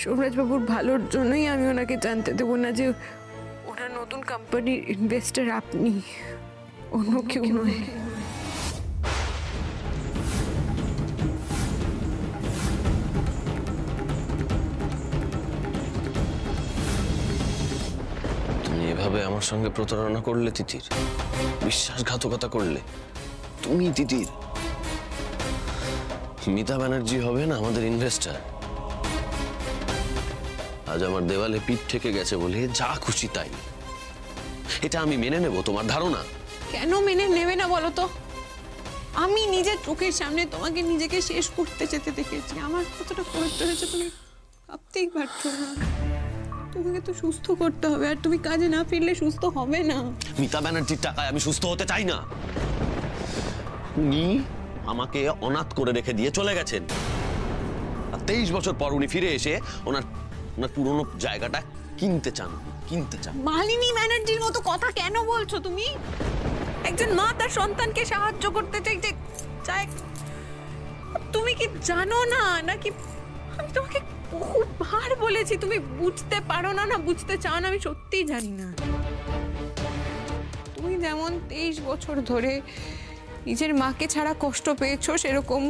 সোমরাজ বাবুর ভালোর জন্যই আমি ওনাকে জানতে দেবো না যে ওনার নতুন কোম্পানির ইনভেস্টর আপনি, অন্য কেউ নয়। তুমি এভাবে আমার সঙ্গে প্রতারণা করলে তিতির, বিশ্বাসঘাতকতা করলে। তুমি তিতির, মিতা ব্যানার্জি হবে না আমাদের ইনভেস্টর। আজ আমার দেওয়ালে পিঠ থেকে গেছে বলে যা খুশি তাই, এটা আমি মেনে নেব তোমার ধারণা? কেন মেনে নেবে না বলো তো? আমি নিজের চোখের সামনে তোমাকে নিজেকে শেষ করতে যেতে দেখেছি। আমার কতটা কষ্ট হয়েছে তুমি ভাবতেই পারছো না। তোমাকে তো সুস্থ করতে হবে, আর তুমি কাজে না ফিরলে সুস্থ হবে না। মিতা ব্যানার্জির টাকায় আমি সুস্থ হতে চাই না। উনি আমাকে অনাথ করে রেখে দিয়ে চলে গেছেন, আর 23 বছর পর উনি ফিরে এসে ওনার পুরনো জায়গাটা কিনতে চান। মালিনী ব্যানার্জির মতো কথা কেন বলছো তুমি? একজন মা তার সন্তানকে সাহায্য করতে চাই, তুমি কি জানো না নাকি? আমি তোমাকে বহুবার বলেছি, তুমি বুঝতে পারো না, না বুঝতে চাও না, আমি সত্যিই জানি না। তুমি যেমন 23 বছর ধরে নিজের মাকে ছাড়া কষ্ট পেয়েছো, সেরকম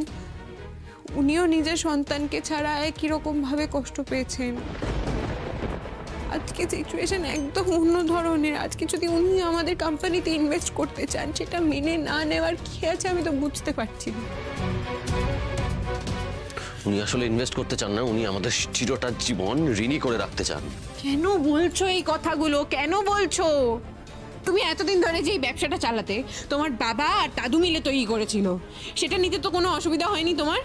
উনিও নিজের সন্তানকে ছাড়া একই রকম ভাবে কষ্ট পেয়েছেন। আজকে সিচুয়েশন একদম অন্য ধরনের। আজকে যদি উনি আমাদের কোম্পানিতে ইনভেস্ট করতে চান, সেটা মেনে না নেওয়ার কি আছে আমি তো বুঝতে পারছি না। উনি আসলে ইনভেস্ট করতে চান না, উনি আমাদের চিরটা জীবন ঋণী করে রাখতে চান। কেন বলছো এই কথাগুলো? কেন বলছো? তুমি এতদিন ধরে যে ব্যবসাটা চালাতে তোমার বাবা আর দাদু মিলে তৈরি করেছিল, সেটা নিতে তো কোনো অসুবিধা হয়নি তোমার?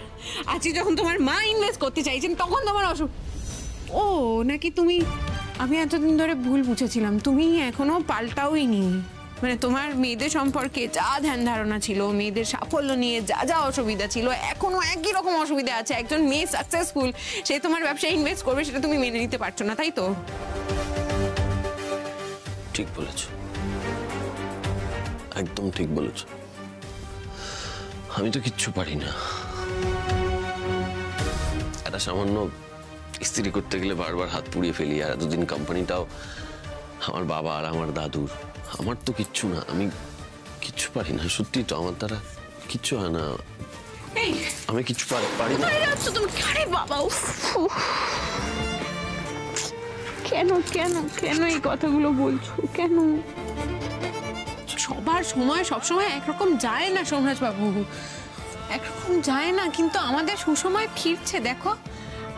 আজকে যখন তোমার মা ইনভেস্ট করতে চাইছেন তখন তোমার ও নাকি তুমি? আমি এতদিন ধরে ভুল বুঝেছিলাম, তুমি এখনো পাল্টাওইনি। মানে তোমার মেয়েদের সম্পর্কে যা ধ্যান ধারণা ছিল, মেয়েদের সাফল্য নিয়ে যা যা অসুবিধা ছিল, এখনো একই রকম অসুবিধা আছে। একজন মেয়ে সাকসেসফুল, সে তোমার ব্যবসায় ইনভেস্ট করবে, সেটা তুমি মেনে নিতে পারছো না, তাই তো? ঠিক বলেছ, একদম ঠিক বলেছ। আমি তো কিচ্ছু পারি না। একটা সামান্য স্ত্রী করতে গেলে বারবার হাত পুড়িয়ে ফেলি, আর এতদিন কোম্পানিটাও আমার বাবা আর আমার দাদুর। আমার তো কিচ্ছু না, আমি কিচ্ছু পারি না, সত্যি তো আমার দ্বারা কিচ্ছু হয় না। আমি কিচ্ছু পারি না। আরে বাবা, কেন কেন কেন এই কথাগুলো বলছো? কেন? সবার সময় সবসময় একরকম যায় না সোমরাজ বাবু, একরকম যায় না। কিন্তু আমাদের সুসময় ফিরছে। দেখো,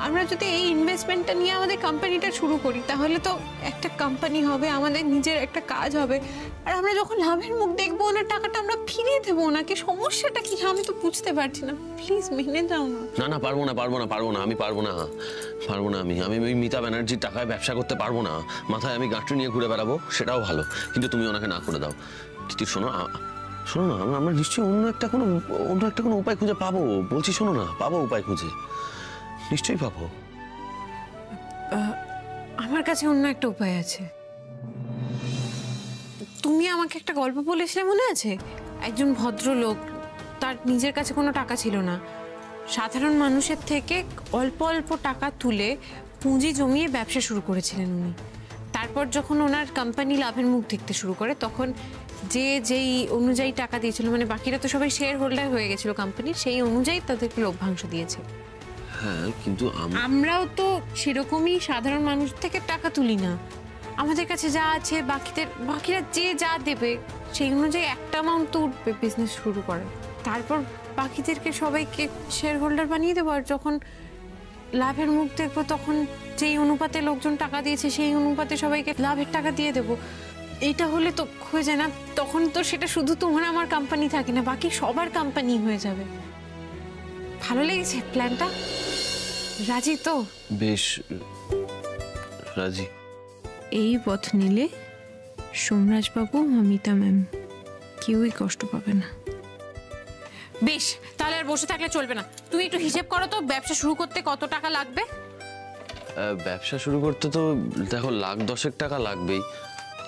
আমরা যদি এই ইনভেস্টমেন্টটা নিয়ে আমাদের কোম্পানিটা শুরু করি, তাহলে তো একটা কোম্পানি হবে, আমাদের নিজের একটা কাজ হবে, আর আমরা যখন লাভের মুখ দেখবো ওনার টাকাটা আমরা ফিরিয়ে দেবো ওনাকে। সমস্যাটা কি আমি তো বুঝতে পারছি না। প্লিজ মেনে যাও না। না না, পারবো না, আমি পারবো না। আমি ওই মিতা ব্যানার্জির টাকায় ব্যবসা করতে পারবো না। মাথায় আমি গাঁটরি নিয়ে ঘুরে বেড়াবো, সেটাও ভালো, কিন্তু তুমি ওনাকে না করে দাও। তিতির শোনো না, আমরা নিশ্চয়ই অন্য একটা কোনো উপায় খুঁজে পাবো। বলছি শোনো না, পাবো উপায় খুঁজে, নিশ্চয়ই পাবো। আমার কাছে অন্য একটা উপায় আছে। তুমি আমাকে একটা গল্প বলেছিলে, মনে আছে? একজন ভদ্রলোক, তার নিজের কাছে কোনো টাকা ছিল না, সাধারণ মানুষের থেকে অল্প অল্প টাকা তুলে পুঁজি জমিয়ে ব্যবসা শুরু করেছিলেন উনি। তারপর যখন ওনার কোম্পানি লাভের মুখ দেখতে শুরু করে, তখন যেই অনুযায়ী টাকা দিয়েছিল, মানে বাকিরা তো সবাই শেয়ার হোল্ডার হয়ে গেছিল কোম্পানির, সেই অনুযায়ী তাদেরকে লভ্যাংশ দিয়েছে। হ্যাঁ, কিন্তু আমরাও তো সেরকমই সাধারণ মানুষ থেকে টাকা তুলি না। আমাদের কাছে যা আছে, বাকিরা যে যা দেবে সেই অনুযায়ী একটা অ্যামাউন্ট তো উঠবে বিজনেস শুরু করে। তারপর বাকিদেরকে সবাইকে শেয়ার হোল্ডার বানিয়ে দেবো, আর যখন লাভের মুখ দেখবো তখন যেই অনুপাতে লোকজন টাকা দিয়েছে সেই অনুপাতে সবাইকে লাভের টাকা দিয়ে দেবো। এটা হলে তো হয়ে যায় না? তখন তো সেটা শুধু তোমার আমার কোম্পানি থাকে না, বাকি সবার কোম্পানি হয়ে যাবে। ভালো লেগেছে প্ল্যানটা? রাজি তো? বেশ রাজি। এই পথ নিলে সোমরাজ বাবু, অমিতা ম্যাম কেউই কষ্ট পাবে না। বেশ, তাহলে আর বসে থাকলে চলবে না। তুমি একটু হিসেব করো তো, ব্যবসা শুরু করতে কত টাকা লাগবে? ব্যবসা শুরু করতে তো দেখো 1,10,000 টাকা লাগবেই।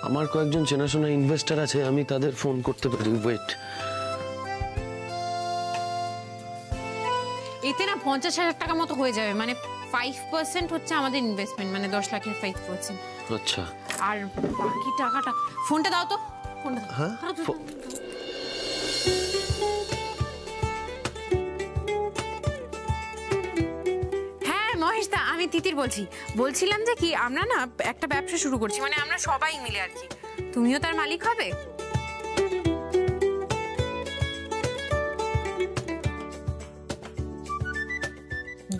আমার কয়েকজন চেনাশোনা ইনভেস্টর আছে, আমি তাদের ফোন করতে পারি। ওয়েট, এতে না 50,000 টাকা মতো হয়ে যাবে, মানে 5% হচ্ছে আমাদের ইনভেস্টমেন্ট, মানে 10 লাখের 5%। আচ্ছা, আর বাকি টাকাটা, ফোনটা দাও তো, ফোনটা দাও। হ্যাঁ হ্যাঁ মহেশদা, আমি তিতির বলছিলাম যে কি, আমরা না একটা ব্যবসা শুরু করছি, মানে আমরা সবাই মিলে আর কি। তুমিও তার মালিক হবে।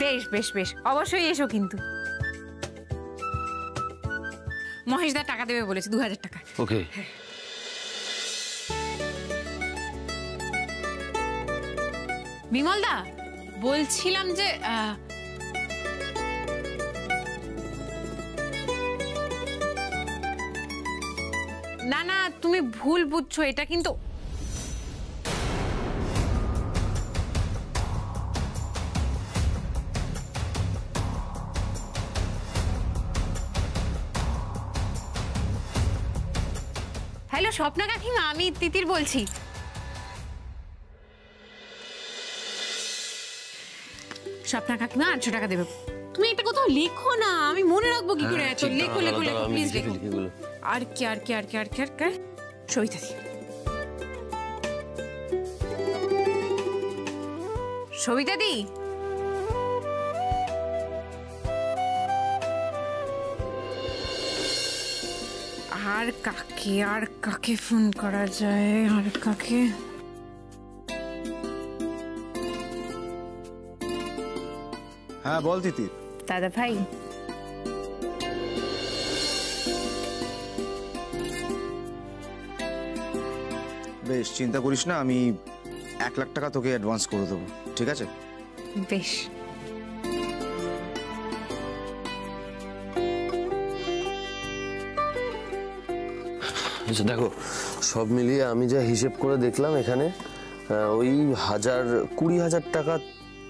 বেশ বেশ বেশ, অবশ্যই এসো কিন্তু। মহেশদা টাকা দেবে বলেছে, 2000 টাকা। ওকে। বিমলদা, বলছিলাম যে না না, তুমি ভুল বুঝছো, এটা কিন্তু হ্যালো স্বপ্না কাকিমা, আমি তিতির বলছি। স্বপ্না কাকিমা 800 টাকা দেবে। তুমি এটা কোথাও লেখো না, আমি মনে রাখবো কি করে? এত লেখো লেখো লেখো, প্লিজ লেখো। আর কি আর কি আর কি আর কি আর কি, সবিতা দি, সবিতা দি। আর কাকে ফোন করা যায়? আর কাকে? হ্যাঁ বল তিতির। দাদা ভাই, বেশ, চিন্তা করিস না, আমি 1 লাখ টাকা তোকে অ্যাডভান্স করে দেবো, ঠিক আছে? বেশ। আচ্ছা দেখো, সব মিলিয়ে আমি যা হিসেব করে দেখলাম এখানে ওই 20,000 টাকা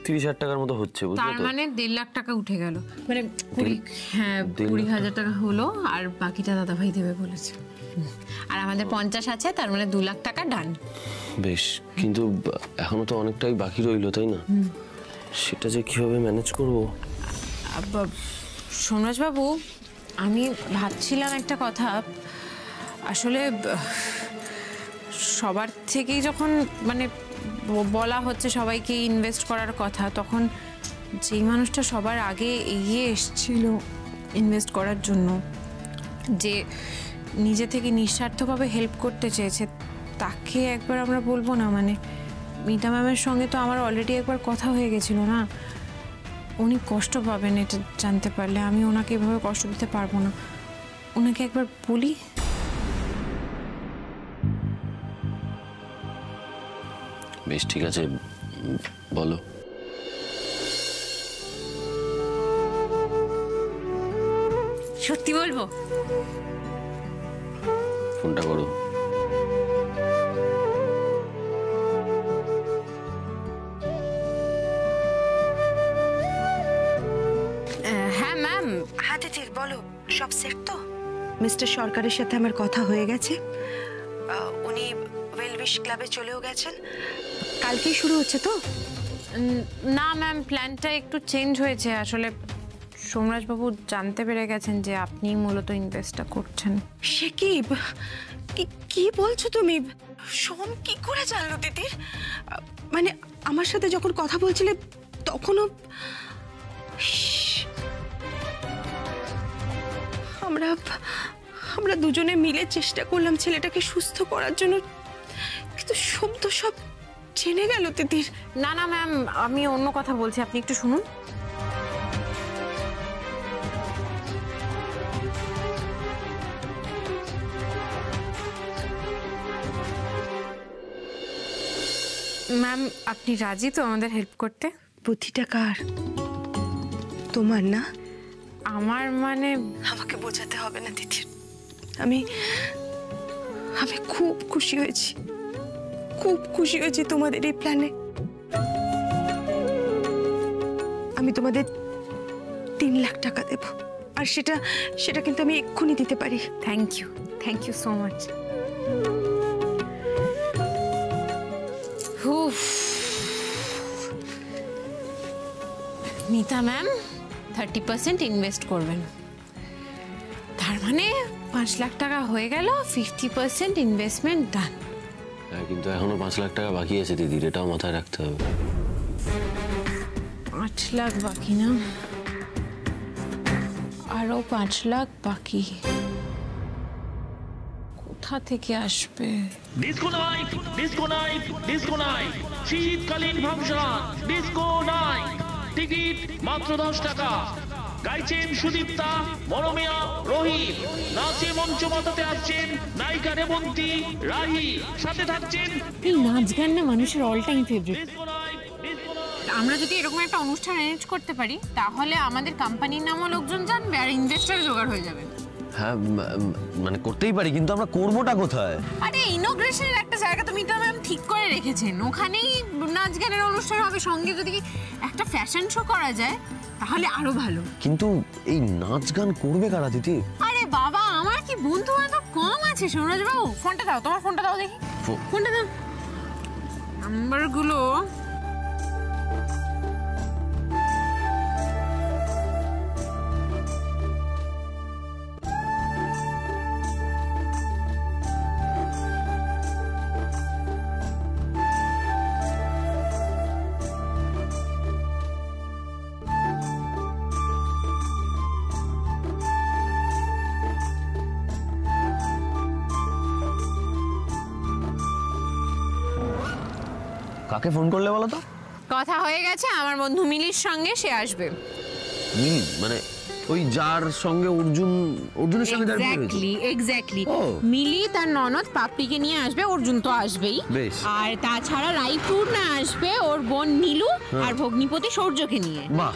30,000 টাকার মতো হচ্ছে, বুঝলে তার তো? মানে 1.5 লাখ টাকা উঠে গেল, মানে 20,000 টাকা হলো, আর বাকিটা দাদা ভাই দেবে বলেছে। আর আমাদের 50 আছে, তার মানে 2 লাখ টাকা ডান। বেশ, কিন্তু এখনো তো অনেকটাই বাকি রইলো, তাই না? সেটা যে কিভাবে ম্যানেজ করব? সোমরাজ বাবু, আমি ভাবছিলাম একটা কথা। আসলে সবার থেকেই যখন মানে বলা হচ্ছে সবাইকে ইনভেস্ট করার কথা, তখন যেই মানুষটা সবার আগে এগিয়ে এসেছিল ইনভেস্ট করার জন্য, যে নিজে থেকে নিঃস্বার্থভাবে হেল্প করতে চেয়েছে, তাকে একবার আমরা বলবো না? মানে মিতা ম্যামের সঙ্গে তো আমার অলরেডি একবার কথা হয়ে গেছিল না? উনি কষ্ট পাবেন এটা জানতে পারলে। আমি ওনাকে এভাবে কষ্ট দিতে পারবো না। ওনাকে একবার বলি। বেশ, ঠিক আছে, বলো। সত্যি বলবো? ফোনটা করো। হ্যাঁ ম্যাম। হ্যাঁ তিতির বলো, সব সেট তো? মিস্টার সরকারের সাথে আমার কথা হয়ে গেছে, উনি ওয়েলউইশ ক্লাবে চলেও গেছেন। কালকেই শুরু হচ্ছে তো? না ম্যাম, প্ল্যানটা একটু চেঞ্জ হয়েছে। আসলে সোমরাজবাবু জানতে পেরে গেছেন যে আপনি মূলত ইনভেস্টটা করছেন। সে কি কি বলছো তুমি? সোম কি করে জানলো তিতির? মানে আমার সাথে যখন কথা বলছিলে তখনও? আমরা দুজনে মিলে চেষ্টা করলাম ছেলেটাকে সুস্থ করার জন্য, কিন্তু সোম তো সব জেনে গেল তিতির। না না ম্যাম, আমি অন্য কথা বলছি, আপনি একটু শুনুন। ম্যাম, আপনি রাজি তো আমাদের হেল্প করতে? বুদ্ধিটা কার? তোমার না? আমার মানে? আমাকে বোঝাতে হবে না তিতির, আমি খুব খুশি হয়েছি, খুব খুশি হয়েছি তোমাদের এই প্ল্যানে। আমি তোমাদের 3 লাখ টাকা দেব, আর সেটা কিন্তু আমি এক্ষুনি দিতে পারি। Thank you so much. Mita ma'am 30% invest করবেন, তার মানে 5 লাখ টাকা হয়ে গেল, 50% ইনভেস্টমেন্ট ডান। হ্যাঁ, কিন্তু এখনো 5 লাখ টাকা বাকি আছে দিদির, এটাও মাথায় রাখতে হবে। 5 লাখ বাকি না, আরো 5 লাখ বাকি, কোথা থেকে আসবে? Disco night, disco night, disco night, শীতকালীন ফাংশন ডিস্কো নাইট, টিকিট মাত্র 10 টাকা। গাইছেন সুদীপ্তা, মরমিয়া, রোহিত। নাচে মঞ্চ মাতাতে আসছেন নায়িকা রেবন্তী, রাহি। সাথে থাকছেন এই নাচ গান না মানুষের all time favourite. Disco night, disco night. আমরা যদি এরকম একটা অনুষ্ঠান অ্যারেঞ্জ করতে পারি তাহলে আমাদের কোম্পানির নামও লোকজন জানবে আর ইনভেস্টর জোগাড় হয়ে যাবে। হ্যাঁ, মানে করতেই পারি, কিন্তু আমরা করবোটা কোথায়? আরে ইনোগ্রেশনের একটা জায়গা তো মিতা ম্যাম ঠিক করে রেখেছেন, ওখানেই নাচ গানের অনুষ্ঠান হবে, সঙ্গে যদি একটা ফ্যাশন শো করা যায় তাহলে আরো ভালো। কিন্তু এই নাচ গান করবে কারা দিদি? আরে বাবা, আমার কি বন্ধু বান্ধব কম আছে? সৌরজ বাবু, ফোনটা দাও, তোমার ফোনটা দাও দেখি। ফোনটা দাও, নাম্বারগুলো। কাকে ফোন করলে বলো তো? কথা হয়ে গেছে আমার বন্ধু মিলির সঙ্গে, সে আসবে। মিলি মানে ওই যার সঙ্গে অর্জুনের সঙ্গে যার বিয়ে হয়েছে? এক্স্যাক্টলি। ও। মিলি তার ননদ পাপড়িকে নিয়ে আসবে, অর্জুন তো আসবেই। বেশ। আর তাছাড়া রায়পুর না আসবে ওর বোন নীলু আর ভগ্নিপতি সৌর্যকে নিয়ে। বাহ।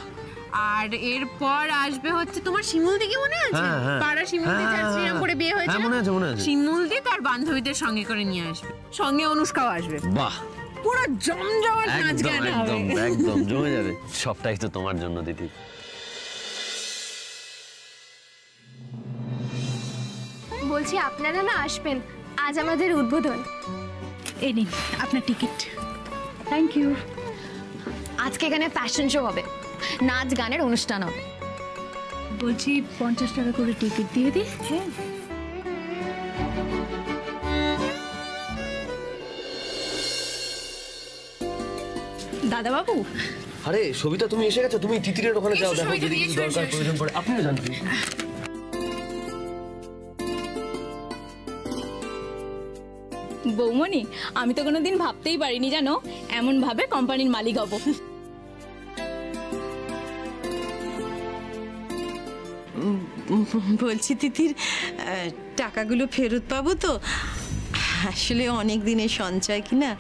আর এরপর আসবে হচ্ছে তোমার শিমুলদি, কি মনে আছে? হ্যাঁ, হ্যাঁ। পাড়া শিমুলদি হ্যাঁ, যার হ্যাঁ, শ্রীরামপুরে বিয়ে হয়েছে। হ্যাঁ, মনে আছে, মনে আছে। শিমুলদি তার বান্ধবীদের সঙ্গে করে নিয়ে আসবে, সঙ্গে অনুষ্কাও আসবে। বাহ, পুরো জমজমাট নাচ একদম গান হবে। একদম একদম জমে যাবে। সবটাই তো তোমার জন্য দিদি। বলছি আপনারা না আসবেন, আজ আমাদের উদ্বোধন। এই নিন আপনার টিকিট। Thank you. আজকে এখানে ফ্যাশন শো হবে, নাচ গানের অনুষ্ঠান হবে। বলছি 50 টাকা করে টিকিট দিয়ে দিই। হ্যাঁ, দাদা বাবু। আরে সবিতা, তুমি এসে গেছো? তুমি তিতিরের ওখানে যাও, এসো, দেখো সবিতা, যদি এসো, কিছু দরকার এসো, প্রয়োজন পড়ে। আপনিও জান। বৌমনি, আমি তো কোনোদিন ভাবতেই পারিনি জানো এমন ভাবে কোম্পানির মালিক হব। বলছি তিতির, টাকাগুলো ফেরত পাবো তো? আসলে অনেক দিনের সঞ্চয় কিনা।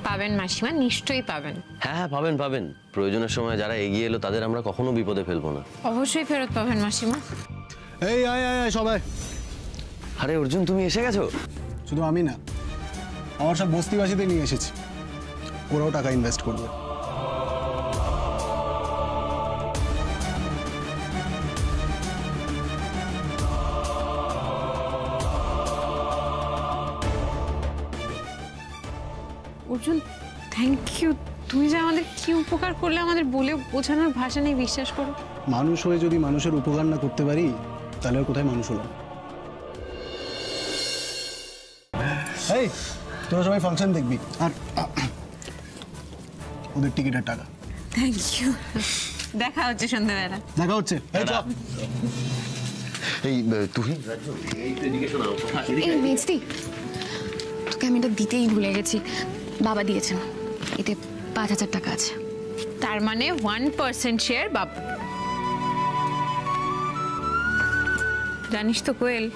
পাবেন মাসিমা, নিশ্চয়ই পাবেন। হ্যাঁ হ্যাঁ, পাবেন পাবেন। প্রয়োজনের সময় যারা এগিয়ে এলো তাদের আমরা কখনো বিপদে ফেলবো না। অবশ্যই ফেরত পাবেন মাসিমা। এই আয় আয় আয় সবাই। আরে অর্জুন, তুমি এসে গেছো? শুধু আমি না, আমার সব বস্তিবাসীতে নিয়ে এসেছি, ওরাও টাকা ইনভেস্ট করবে। Arjun, thank you. তুমি যে আমাদের কি উপকার করলে আমাদের বলে বোঝানোর ভাষা নেই, বিশ্বাস করো। মানুষ হয়ে যদি মানুষের উপকার না করতে পারি তাহলে আর কোথায় মানুষ হলাম? এই তোরা সবাই ফাংশন দেখবি, আর ওদের টিকিটের টাকা। Thank you. দেখা হচ্ছে সন্ধ্যাবেলা। দেখা হচ্ছে। এই চল। এই তুই এই মেজদি, তোকে আমি এটা দিতেই ভুলে গেছি। বাবা দিয়েছেন, এতে 5000 টাকা আছে। তার মানে 1% শেয়ার বাবা। জানিস তো কোয়েল,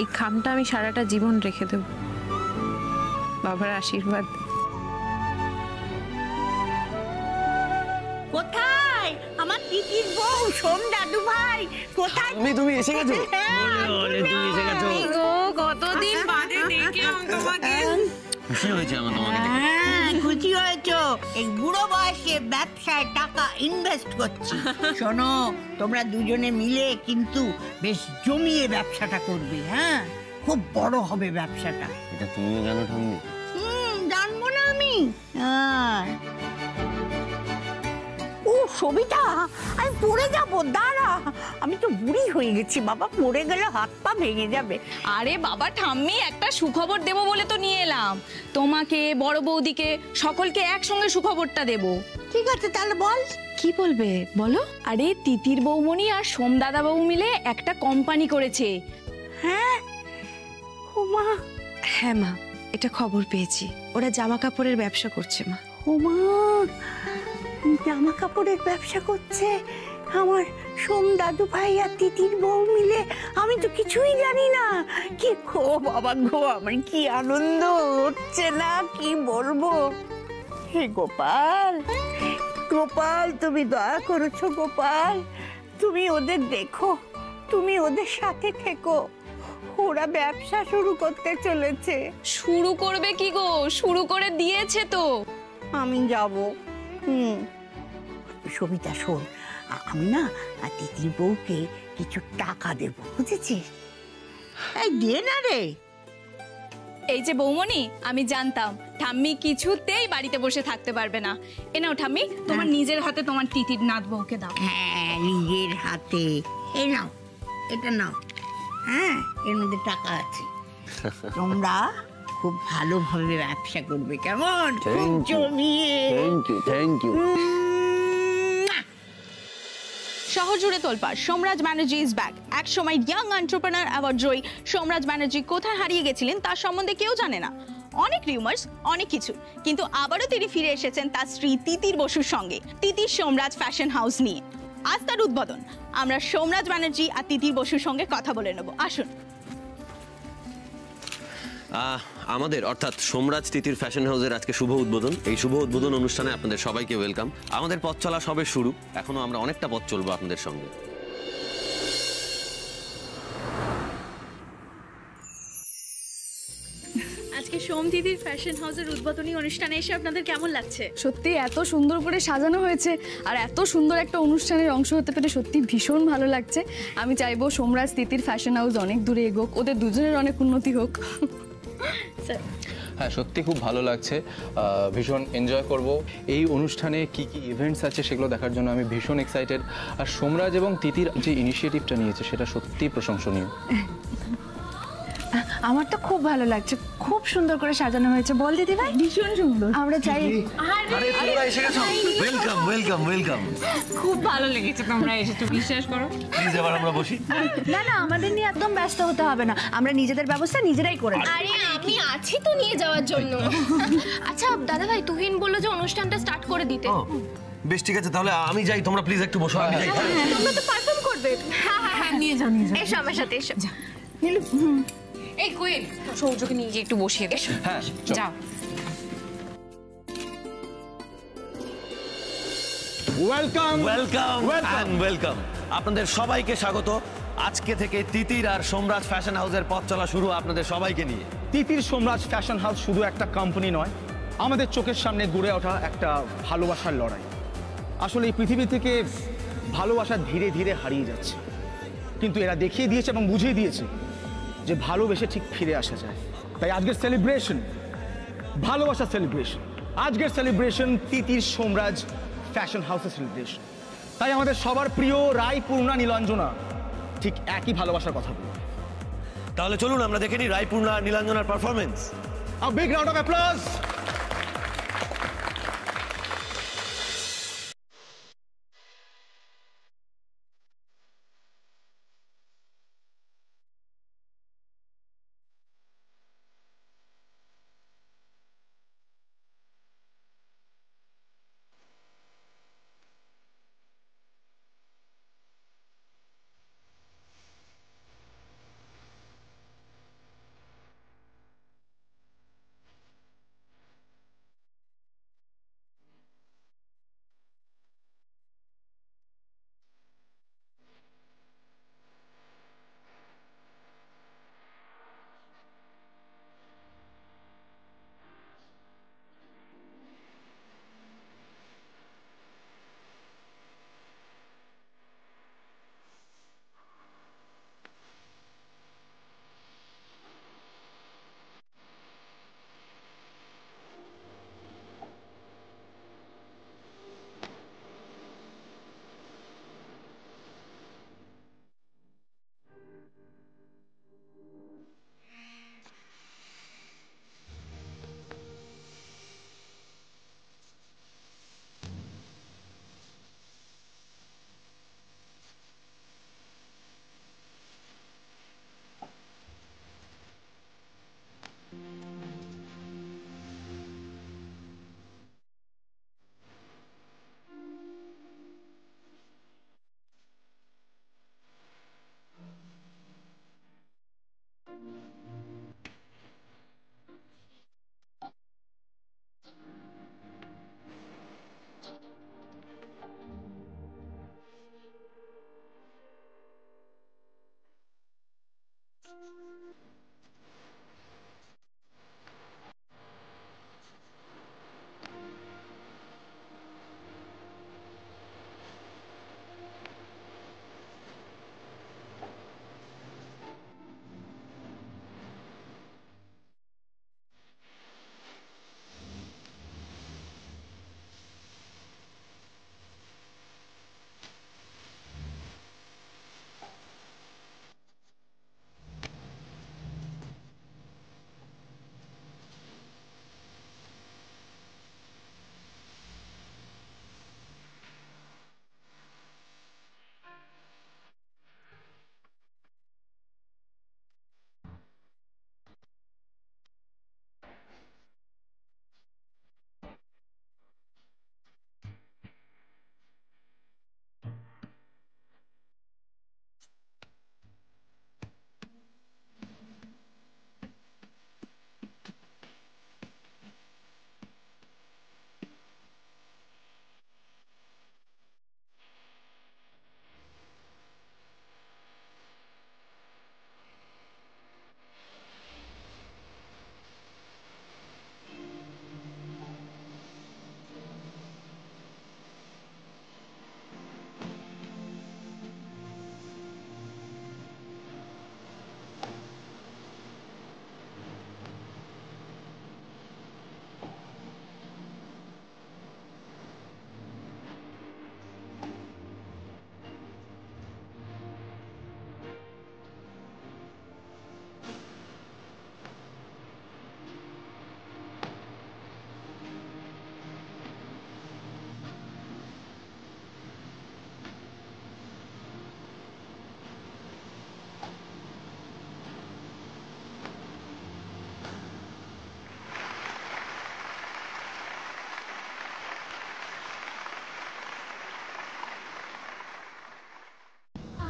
এই খামটা আমি সারাটা জীবন রেখে দেব, বাবার আশীর্বাদ। কোথায় আমার তিতির বউ, সোম দাদু ভাই কোথায়? তুমি এসে গেছো? তুমি এসে গেছো? কতদিন বাদে দেখলাম তোমাকে। খুশি হয়েছে আমার তোমাকে দেখে। হ্যাঁ, খুশি হয়েছো? এই বুড়ো বয়সে ব্যবসায় টাকা ইনভেস্ট করছি। শোনো, তোমরা দুজনে মিলে কিন্তু বেশ জমিয়ে ব্যবসাটা করবে। হ্যাঁ, খুব বড় হবে ব্যবসাটা। এটা তুমিও জানো ঠাম্মি? জানবো না আমি? হ্যাঁ। সবিতা, আমি পড়ে যাব, দাঁড়া। আমি তো বুড়ি হয়ে গেছি বাবা, পড়ে গেলে হাত পা ভেঙে যাবে। আরে বাবা ঠাম্মি, একটা সুখবর দেবো বলে তো নিয়ে এলাম। তোমাকে, বড় বৌদিকে, সকলকে একসঙ্গে সুখবরটা দেব। ঠিক আছে, তাহলে বল। কি বলবে বলো? আরে তিতির বৌমনি আর সোমদাদা বাবু মিলে একটা কোম্পানি করেছে। হ্যাঁ ওমা, হ্যাঁ মা, এটা খবর পেয়েছি। ওরা জামা কাপড়ের ব্যবসা করছে মা। ওমা, জামা কাপড়ের ব্যবসা করছে আমার সোম দাদু ভাই আর তিতির বউ মিলে? আমি তো কিছুই জানি না। কি গো বাবা গো, আমার কি আনন্দ হচ্ছে না কি বলবো। হে গোপাল, গোপাল তুমি দয়া করেছো গোপাল, তুমি ওদের দেখো, তুমি ওদের সাথে থেকো। ওরা ব্যবসা শুরু করতে চলেছে। শুরু করবে কি গো, শুরু করে দিয়েছে তো। আমি যাব। সবিতা শোন, আমি না তিতির বউকে কিছু টাকা দেব, বুঝেছিস? এই দে না রে। এই যে বৌমনি, আমি জানতাম ঠাম্মি কিছুতেই বাড়িতে বসে থাকতে পারবে না। এ নাও ঠাম্মি, তোমার নিজের হাতে তোমার তিতির নাত বউকে দাও। হ্যাঁ, নিজের হাতে। এই নাও, এটা নাও। হ্যাঁ, এর মধ্যে টাকা আছে। তোমরা খুব ভালোভাবে ব্যবসা করবে, কেমন? খুব জমিয়ে। Thank you. শহর জুড়ে তোলপাড়, সোমরাজ ব্যানার্জি ইজ ব্যাক। এক সময় ইয়াং এন্টারপ্রেনার অ্যাওয়ার্ড জয়ী সোমরাজ ব্যানার্জি কোথায় হারিয়ে গেছিলেন তার সম্বন্ধে কেউ জানে না। অনেক রিউমার্স, অনেক কিছু, কিন্তু আবারও তিনি ফিরে এসেছেন তার স্ত্রী তিতির বসুর সঙ্গে, তিতির সোমরাজ ফ্যাশন হাউস নিয়ে। আজ তার উদ্বোধন। আমরা সোমরাজ ব্যানার্জি আর তিতির বসুর সঙ্গে কথা বলে নেব, আসুন। আমাদের অর্থাৎ সোমরাজ তিতির ফ্যাশন হাউসের আজকে শুভ উদ্বোধন। এই শুভ উদ্বোধন অনুষ্ঠানে আপনাদের সবাইকে ওয়েলকাম। আমাদের পথ চলা সবে শুরু, এখনো আমরা অনেকটা পথ চলবো আপনাদের সঙ্গে। আজকে সোম দিদির ফ্যাশন হাউসের উদ্বোধনী অনুষ্ঠানে এসে আপনাদের কেমন লাগছে? সত্যি এত সুন্দর করে সাজানো হয়েছে আর এত সুন্দর একটা অনুষ্ঠানের অংশ হতে পেরে সত্যি ভীষণ ভালো লাগছে। আমি চাইবো সোমরাজ তিতির ফ্যাশন হাউস অনেক দূরে এগোক, ওদের দুজনের অনেক উন্নতি হোক। হ্যাঁ, সত্যি খুব ভালো লাগছে, ভীষণ এনজয় করব। এই অনুষ্ঠানে কি কি ইভেন্টস আছে সেগুলো দেখার জন্য আমি ভীষণ এক্সাইটেড। আর সোমরাজ এবং তিতির যে ইনিশিয়েটিভটা নিয়েছে সেটা সত্যিই প্রশংসনীয়। আমার তো খুব ভালো লাগছে, খুব সুন্দর করে সাজানো হয়েছে। বল দিদি ভাই, ভীষণ সুন্দর। আমরা চাই। আরে তোমরা এসে গেছো, ওয়েলকাম ওয়েলকাম ওয়েলকাম। খুব ভালো লেগেছে তোমরা এসেছো, বিশ্বাস করো। প্লিজ এবার আমরা বসি। না না, আমাদের নিয়ে একদম ব্যস্ত হতে হবে না, আমরা নিজেদের ব্যবস্থা নিজেরাই করে নেব। আরে আমি আছি তো নিয়ে যাওয়ার জন্য। আচ্ছা দাদা ভাই, তুহিন বললো যে অনুষ্ঠানটা স্টার্ট করে দিতে। বেশ ঠিক আছে, তাহলে আমি যাই, তোমরা প্লিজ একটু বসো। আমি যাই। তোমরা তো পারফর্ম করবে। হ্যাঁ, নিয়ে যাও নিয়ে যাও। এসো আমার সাথে, এসো। এই কোয়েল, সৌর্যকে নিয়ে গিয়ে একটু বসিয়ে দে। হ্যাঁ, যাও। Welcome welcome and welcome. আপনাদের সবাইকে স্বাগত। আজকে থেকে তিতির আর সোমরাজ ফ্যাশন হাউসের পথ চলা শুরু আপনাদের সবাইকে নিয়ে। তিতির সোমরাজ ফ্যাশন হাউস শুধু একটা কোম্পানি নয়, আমাদের চোখের সামনে গড়ে ওঠা একটা ভালোবাসার লড়াই। আসলে এই পৃথিবী থেকে ভালোবাসা ধীরে ধীরে হারিয়ে যাচ্ছে, কিন্তু এরা দেখিয়ে দিয়েছে এবং বুঝিয়ে দিয়েছে যে ভালোবেসে ঠিক ফিরে আসা যায়। তাই আজকের সেলিব্রেশন ভালোবাসার সেলিব্রেশন, আজকের সেলিব্রেশন তিতির সোমরাজ ফ্যাশন হাউসের সেলিব্রেশন। তাই আমাদের সবার প্রিয় রাই, পূর্ণা, নীলাঞ্জনা ঠিক একই ভালোবাসার কথা বলবে। তাহলে চলুন আমরা দেখে নিই রাই, পূর্ণা আর নীলাঞ্জনার performance. A big round of applause.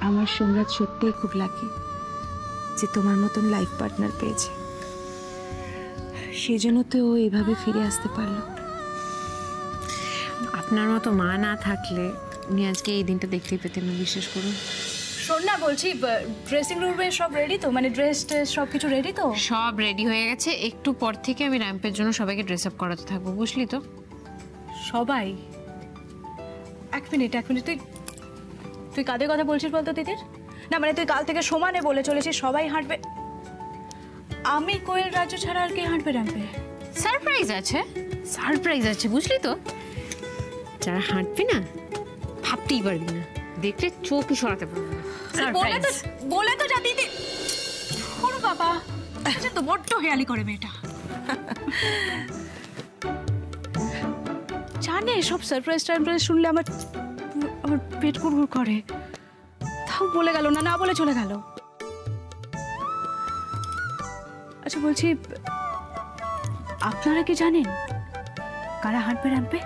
আমার সোমরাজ সত্যিই খুব লাকি যে তোমার মতন লাইফ পার্টনার পেয়েছে। সেই জন্য তো ও এইভাবে ফিরে আসতে পারলো। আপনার মতো মা না থাকলে উনি আজকে এই দিনটা দেখতেই পেতেন না, বিশ্বাস করুন। শোন না, বলছি ড্রেসিং রুমে সব রেডি তো, মানে ড্রেস সব কিছু রেডি তো? সব রেডি হয়ে গেছে, একটু পর থেকে আমি র্যাম্পের জন্য সবাইকে ড্রেস আপ করাতে থাকবো, বুঝলি তো? সবাই? এক মিনিট তুই কাদের কথা বলছিস বলতো দিদির? না মানে তুই কাল থেকে সমানে বলে চলেছিস সবাই হাঁটবে, আমি কোয়েল রাজু ছাড়া আর কে হাঁটবে র্যাম্পে? সারপ্রাইজ আছে বুঝলি তো। যারা হাঁটবি না ভাবতেই পারবি না, দেখলে চোখই সরাতে পারবি না। বলে তো যা দিদি। ওরে বাবা, আচ্ছা তো বড্ড হেয়ালি করে মেয়েটা। জানে সব সারপ্রাইজ শুনলে আমার পেট গুড়গুড় করে, তাও বলে গেল না, না বলে চলে গেল। আচ্ছা বলছি, আপনারা কি জানেন কারা হাঁটবে র্যাম্পে?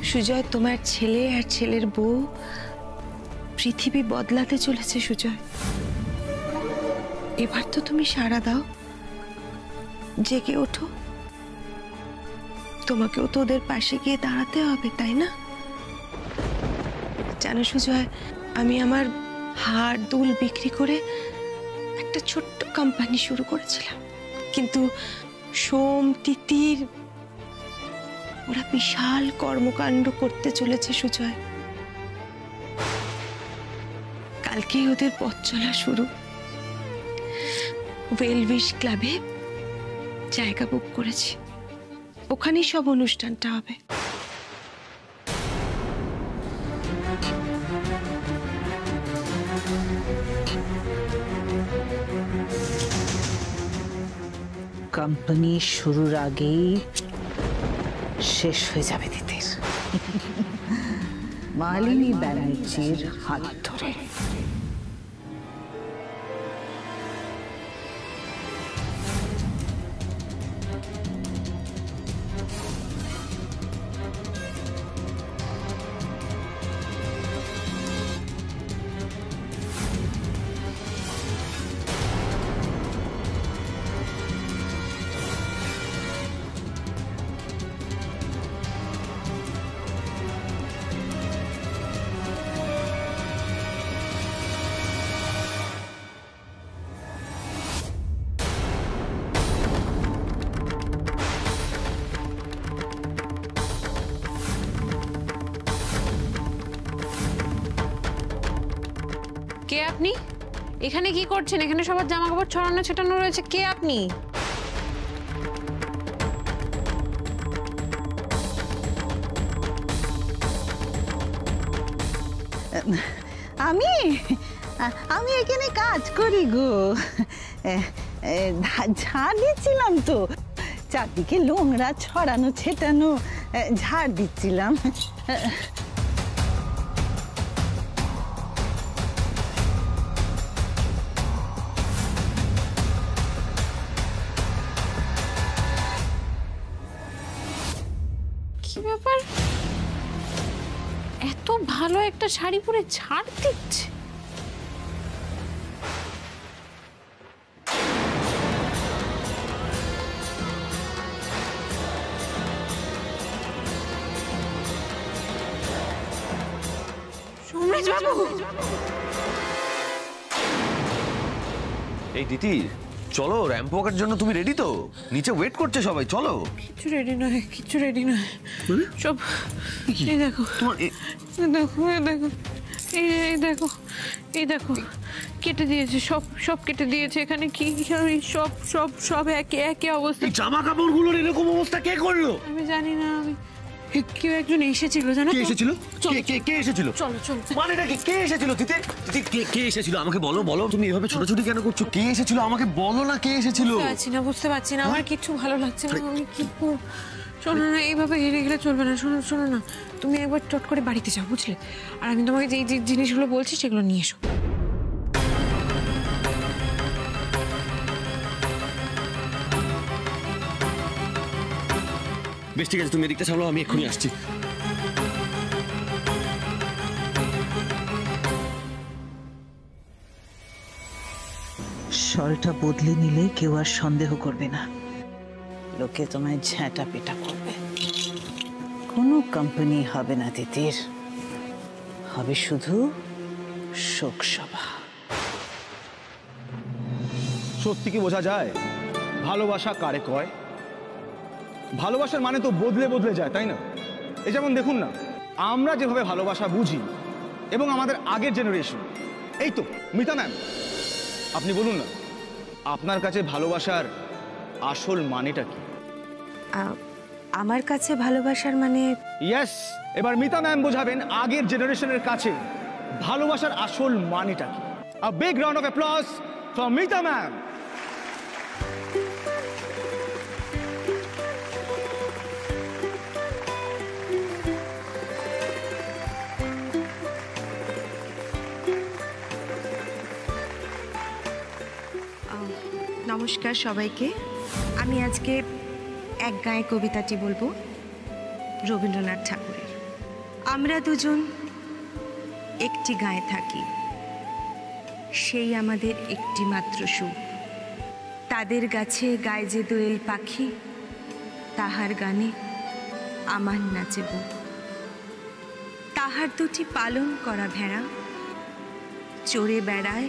সুজয়, তোমার ছেলে আর ছেলের বউ পৃথিবী বদলাতে চলেছে সুজয়। এবার তো তুমি সাড়া দাও, জেগে ওঠো। তোমাকেও তো ওদের পাশে গিয়ে দাঁড়াতে হবে, তাই না? জানো সুজয়, আমি আমার হাড় দুল বিক্রি করে একটা ছোট্ট কোম্পানি শুরু করেছিলাম, কিন্তু সোম, তিতির ওরা বিশাল কর্মকাণ্ড করতে চলেছে সুজয়। কালকেই ওদের পথ চলা শুরু। ওয়েলভিশ ক্লাবে জায়গা বুক করেছি, ওখানেই সব অনুষ্ঠানটা হবে। কোম্পানি শুরুর আগেই শেষ হয়ে যাবে তিতির, মালিনী ব্যানার্জির হাত ধরে। কে আপনি? এখানে কি করছেন? এখানে সবার জামা কাপড় ছড়ানো ছেটানো রয়েছে, কে আপনি? আমি আমি এখানে কাজ করি গো, ঝাড় দিচ্ছিলাম তো, চারদিকে নোংরা ছড়ানো ছেটানো, ঝাড় দিচ্ছিলাম। কি ব্যাপার, এত ভালো একটা শাড়ি পরে ঝাড় দিচ্ছে? সোমরাজ বাবু! এই তিতির, চলো র্যাম্প ওয়াকের জন্য। তুমি রেডি তো? নিচে ওয়েট করছে সবাই, চলো। কিছু রেডি নয়, কিছু রেডি নয়, সব এই দেখো, দেখো, দেখো, এই দেখো, এই দেখো, কেটে দিয়েছে, সব সব কেটে দিয়েছে। এখানে কি সব সব সব একে একে অবস্থা। জামা কাপড়গুলোর এরকম অবস্থা কে করলো? আমি জানি না, আমি কেউ একজন এসেছিল, জানো? কে এসেছিল? কে এসেছিল? চলো চলো। মানেটা কি? কে এসেছিল? তিতির, কে এসেছিল? আমাকে বলো, বলো। তুমি এভাবে ছোটাছুটি কেন করছো? কে এসেছিল? আমাকে বলো না, কে এসেছিল? বুঝতে পারছি না, আমার কিছু ভালো লাগছে না। আমি কি করব? শোনো না, এইভাবে হেরে গেলে চলবে না। শোনো শোনো না, তুমি একবার চট করে বাড়িতে যাও, বুঝলে? আর আমি তোমাকে যে জিনিসগুলো বলছি সেগুলো নিয়ে এসো। বেশ ঠিক আছে, তুমি এদিকটা সামলাও, আমি এক্ষুনি আসছি। শলটা বদলে নিলে কেউ আর সন্দেহ করবে না, লোকে তোমায় ঝ্যাঁটা পেটা করবে। কোনো কোম্পানি হবে না তিতির, হবে শুধু শোকসভা। সত্যি কি বোঝা যায় ভালোবাসা কারে কয়? ভালোবাসার মানে তো বদলে বদলে যায়, তাই না? এই যেমন দেখুন না, আমরা যেভাবে ভালোবাসা বুঝি এবং আমাদের আগের জেনারেশন, এই তো মিতা ম্যাম, আপনি বলুন না আপনার কাছে ভালোবাসার আসল মানেটা কি? আমার কাছে ভালোবাসার মানে, ইয়েস, এবার মিতা ম্যাম বোঝাবেন আগের জেনারেশনের কাছে ভালোবাসার আসল মানেটা কি। A big round of applause for Mita ma'am. নমস্কার সবাইকে। আমি আজকে এক গায়ে কবিতাটি বলবো রবীন্দ্রনাথ ঠাকুরের। আমরা দুজন একটি গায়ে থাকি, সেই আমাদের একটি মাত্র সুখ। তাদের গাছে গায়ে যে দোয়েল পাখি, তাহার গানে আমার নাচে বুক। তাহার দুটি পালন করা ভেড়া চড়ে বেড়ায়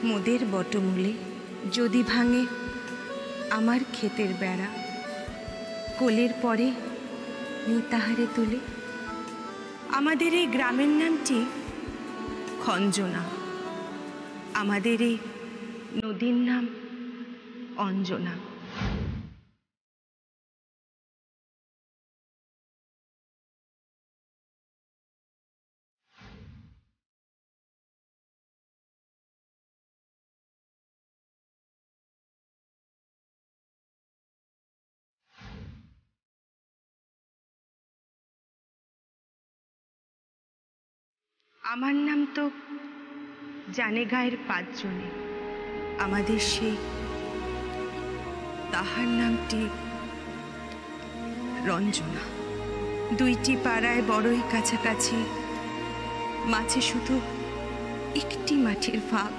মোদের বটমূলে। যদি ভাঙে আমার ক্ষেতের বেড়া, কোলের পরে নি তাহারে তুলে। আমাদের এই গ্রামের নামটি খঞ্জনা, আমাদের এই নদীর নাম অঞ্জনা। আমার নাম তো জানে গায়ের 5 জনে, আমাদের সেই তাহার নামটি রঞ্জনা। দুইটি পাড়ায় বড়ই কাছাকাছি, মাঝে শুধু একটি মাঠের ফাঁক।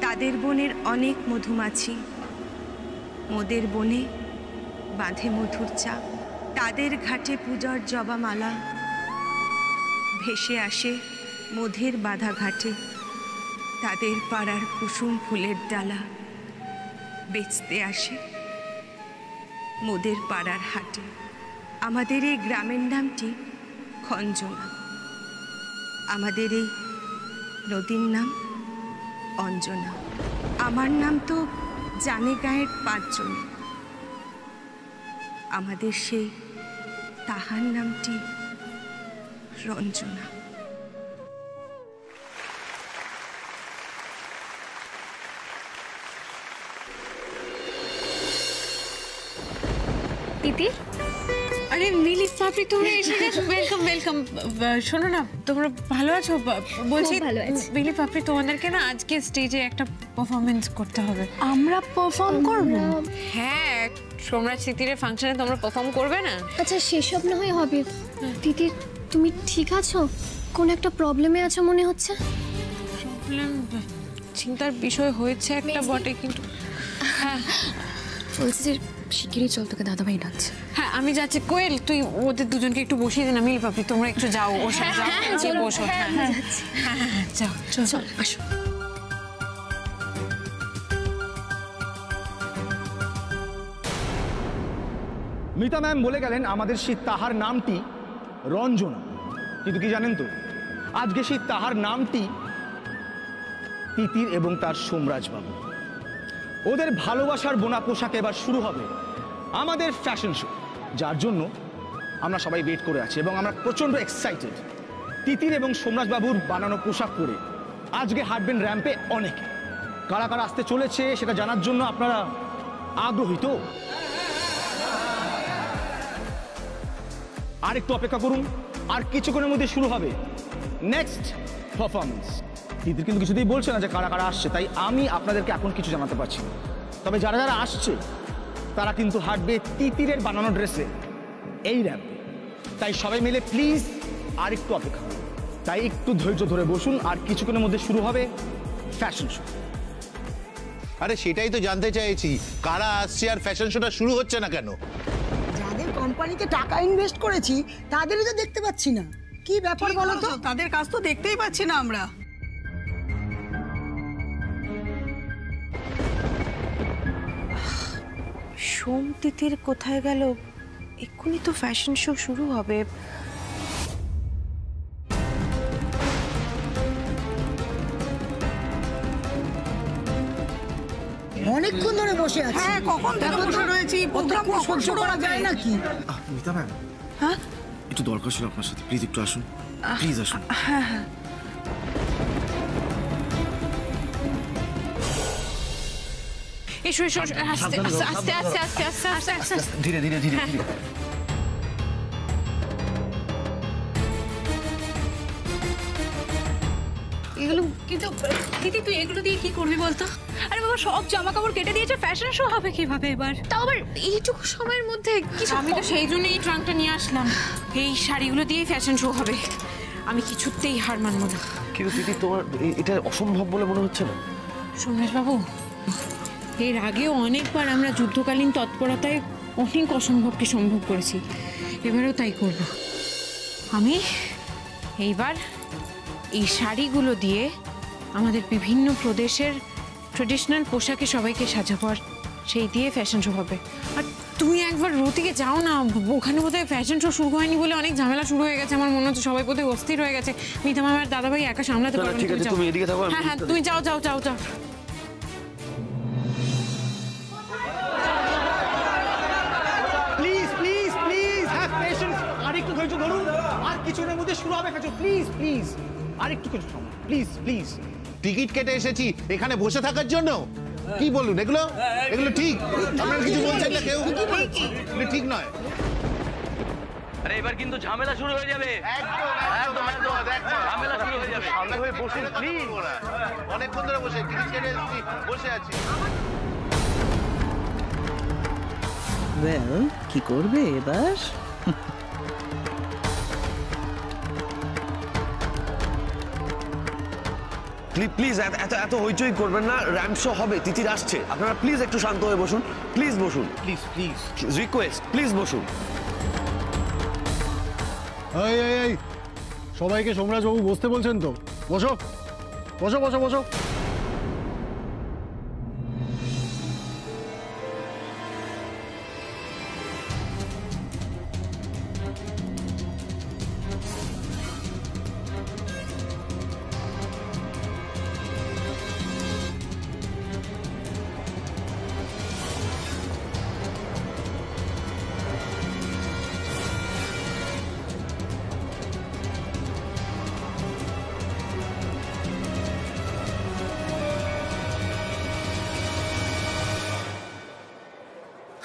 তাদের বনের অনেক মধুমাছি, মোদের বনে বাঁধে মধুর চাক। তাদের ঘাটে পূজার জবামালা ভেসে আসে মধের বাঁধা ঘাটে। তাদের পাড়ার কুসুম ফুলের ডালা বেচতে আসে মোদের পাড়ার হাটে। আমাদের এই গ্রামের নামটি খঞ্জনা, আমাদের এই নদীর নাম অঞ্জনা। আমার নাম তো জানে গায়ের 5 জনে, আমাদের সেই তাহার নামটি রঞ্জনা। তিতি, আরে মিলি পাপড়ি, তোমরা এসে গেছো, ওয়েলকাম ওয়েলকাম। শোনো না, তোমরা ভালো আছো? বলছি মিলি পাপড়ি, তোমাদেরকে না আজকে স্টেজে একটা পারফরমেন্স করতে হবে। আমরা পারফর্ম করব? হ্যাঁ, সোমরাজ তিতিরের ফাংশনে তোমরা পারফর্ম করবে না? আচ্ছা, সেসব না হয় হবে। তিতি, তুমি ঠিক আছো? কোন একটা প্রবলেমে আছো মনে হচ্ছে। প্রবলেম? চিন্তার বিষয় হয়েছে একটা বটে, কিন্তু হ্যাঁ বলছি যে শিগগিরই চল, তোকে দাদাভাই ডাকছে। হ্যাঁ আমি যাচ্ছি। কোয়েল, তুই ওদের দুজনকে একটু বসিয়ে দে না। মিলি পাপড়ি, তোমরা একটু যাও ওর সাথে, যাও বসো। হ্যাঁ যাও, চল আসো। মিতা ম্যাম বলে গেলেন আমাদের সেই তাহার নামটি রঞ্জনা, কিন্তু কি জানেন তো, আজকে সেই তাহার নামটি তিতির এবং তার সোমরাজ বাবু। ওদের ভালোবাসার বোনা পোশাকে এবার শুরু হবে আমাদের ফ্যাশন শো, যার জন্য আমরা সবাই ওয়েট করে আছি এবং আমরা প্রচন্ড এক্সাইটেড। তিতির এবং সোমরাজ বাবুর বানানো পোশাক পরে আজকে হাঁটবেন র্যাম্পে অনেকে। কারা কারা আসতে চলেছে সেটা জানার জন্য আপনারা আগ্রহী তো? আর একটু অপেক্ষা করুন, আর কিছুক্ষণের মধ্যে শুরু হবে নেক্সট পারফরমেন্স। তিতির কিন্তু কিছুতেই বলছে না যে কারা কারা আসছে, তাই আমি আপনাদেরকে এখন কিছু জানাতে পারছি না। তবে যারা যারা আসছে তারা কিন্তু হাঁটবে তিতিরের বানানো ড্রেসে এই র্যাম্পে। তাই সবাই মিলে প্লিজ আর একটু অপেক্ষা করুন। তাই একটু ধৈর্য ধরে বসুন, আর কিছুক্ষণের মধ্যে শুরু হবে ফ্যাশন শো। আরে সেটাই তো জানতে চাইছি, কারা আসছে আর ফ্যাশন শোটা শুরু হচ্ছে না কেন? যাদের কোম্পানিতে টাকা ইনভেস্ট করেছি তাদেরই তো দেখতে পাচ্ছি না। কি ব্যাপার বলো তো? তাদের কাজ তো দেখতেই পাচ্ছি না আমরা। সোম তিতির কোথায় গেল? এক্ষুনি তো ফ্যাশন শো শুরু হবে। অনেকক্ষণ ধরে বসে আছি। হ্যাঁ, কখন থেকে বসে রয়েছি। প্রোগ্রাম সহ্য করা যায় নাকি? মিতা ম্যাম, হ্যাঁ একটু দরকার ছিল আপনার সাথে, প্লিজ একটু আসুন, প্লিজ আসুন। হ্যাঁ হ্যাঁ, এসো এসো, আস্তে আস্তে আস্তে আস্তে আস্তে আস্তে আস্তে, ধীরে ধীরে ধীরে ধীরে। এগুলো কিন্তু দিদি তুই এগুলো দিয়ে কি করবি বলতো? আরে বাবা, সব জামা কাপড় কেটে দিয়েছে, ফ্যাশন শো হবে কিভাবে এবার? তাও আবার এইটুকু সময়ের মধ্যে কিছু। আমি তো সেই জন্য এই ট্রাঙ্কটা নিয়ে আসলাম, এই শাড়িগুলো দিয়েই ফ্যাশন শো হবে। আমি কিছুতেই হার মানবো না। কিন্তু দিদি, তোমার এটা অসম্ভব বলে মনে হচ্ছে না? সোমরাজ বাবু, এর আগেও অনেকবার আমরা যুদ্ধকালীন তৎপরতায় অনেক অসম্ভবকে সম্ভব করেছি, এবারেও তাই করব। আমি এইবার এই শাড়িগুলো দিয়ে আমাদের বিভিন্ন প্রদেশের ট্রেডিশনাল পোশাকে সবাইকে সাজাবো, আর সেই দিয়ে ফ্যাশন শো হবে। আর তুমি একবার রতিকে যাও না, ওখানে বোধহয় ফ্যাশন শো শুরু হয়নি বলে অনেক ঝামেলা শুরু হয়ে গেছে। আমার মনে হচ্ছে সবাই বোধহয় অস্থির হয়ে গেছে। মিতা মামার দাদাভাই একা সামলাতে পারবে না। তুমি এদিকে থাকো। হ্যাঁ হ্যাঁ, তুমি যাও যাও যাও যাও। Please please please have patience, আর একটু ধৈর্য ধরুন, আর কিছুক্ষণের মধ্যে শুরু হবে ফ্যাশন। প্লিজ প্লিজ আর একটু কিছু সময়, প্লিজ প্লিজ। টিকিট কেটে এসেছি এখানে বসে থাকার জন্য? কি বলুন এগুলো? এগুলো ঠিক? আপনারা কিছু বলছেন না কেউ? এগুলো ঠিক নয়। আরে এবার কিন্তু ঝামেলা শুরু হয়ে যাবে। ঝামেলা শুরু হয়ে যাবে। সামনে হয়ে বসে প্লিজ। অনেকক্ষণ ধরে বসে, টিকিট কেটে এসেছি, বসে আছি। ওয়েল, কি করবে এবার? প্লিজ এত এত হইচই করবেন না, র্যাম্প শো হবে, তিতির আসছে। আপনারা প্লিজ একটু শান্ত হয়ে বসুন, প্লিজ বসুন, প্লিজ প্লিজ রিকোয়েস্ট, প্লিজ বসুন। এই এই এই, সবাইকে সোমরাজবাবু বসতে বলছেন তো? বসো বসো বসো বসো।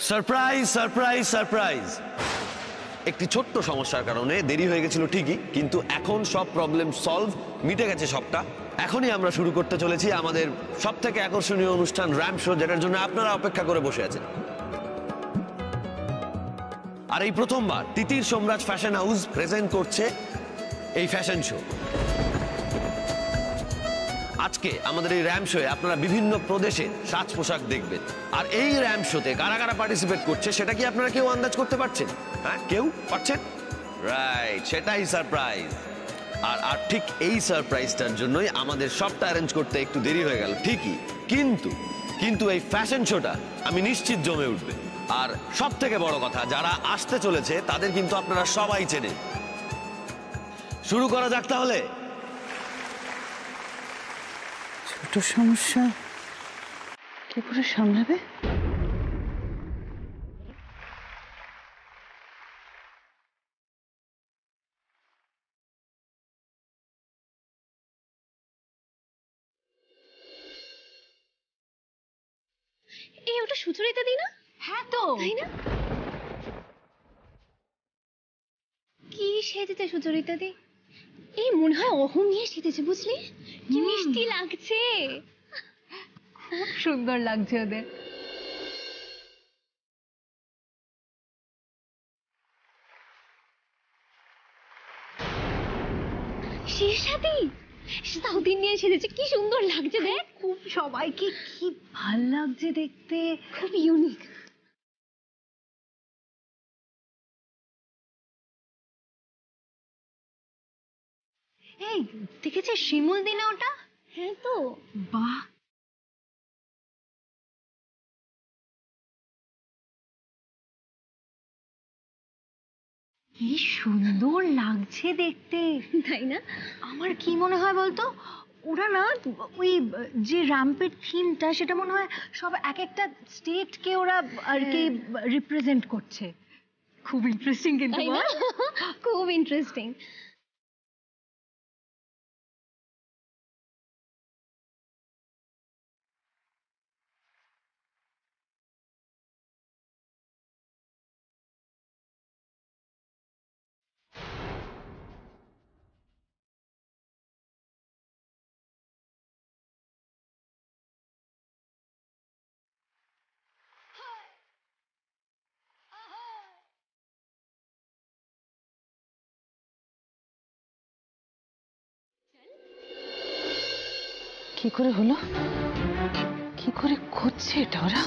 Surprise surprise surprise! একটি ছোট্ট সমস্যার কারণে দেরি হয়ে গেছিল ঠিকই, কিন্তু এখন সব প্রবলেম সলভ, মিটে গেছে সবটা। এখনই আমরা শুরু করতে চলেছি আমাদের সবথেকে আকর্ষণীয় অনুষ্ঠান র্যাম্প শো, যেটার জন্য আপনারা অপেক্ষা করে বসে আছেন। আর এই প্রথমবার তিতির সোমরাজ ফ্যাশন হাউস প্রেজেন্ট করছে এই ফ্যাশন শো। আজকে আমাদের এই র্যাম্প শোয়ে আপনারা বিভিন্ন প্রদেশের সাজ পোশাক দেখবেন। আর এই র্যাম্প শোতে কারা কারা পার্টিসিপেট করছে সেটা কি আপনারা কেউ আন্দাজ করতে পারছেন? হ্যাঁ, কেউ পারছেন? রাইট, সেটাই সারপ্রাইজ। আর ঠিক এই সারপ্রাইজটার জন্যই আমাদের সবটা অ্যারেঞ্জ করতে একটু দেরি হয়ে গেল ঠিকই, কিন্তু এই ফ্যাশন শোটা আমি নিশ্চিত জমে উঠবে। আর সব থেকে বড় কথা, যারা আসতে চলেছে তাদের কিন্তু আপনারা সবাই চেনেন। শুরু করা যাক তাহলে। ছোট সমস্যা কি করে সামলাবে? এই ওটা সুচরিতা দি না? হ্যাঁ তো, তাই না? কি সেজেছে সুচরিতা দি? এই মনে হয় অহং নিয়ে সেজেছে, বুঝলি? কি মিষ্টি লাগছে, খুব সুন্দর লাগছে ওদের। সাথী সাউথ ইন্ডিয়ান সেজেছে, কি সুন্দর লাগছে দেখ। খুব সবাইকে কি ভাল লাগছে দেখতে, খুব ইউনিক। এই দেখেছিস শিমুল দিনে ওটা? হ্যাঁ তো, বাহ। কি সুন্দর লাগছে দেখতে, তাই না? আমার কি মনে হয় বলতো, ওরা না ওই যে র্যাম্পের থিমটা, সেটা মনে হয় সব এক একটা স্টেটকে ওরা আর কি রিপ্রেজেন্ট করছে। খুব ইন্টারেস্টিং কিন্তু, খুব ইন্টারেস্টিং। কি করে হলো, কি করে করছে এটা ওরা?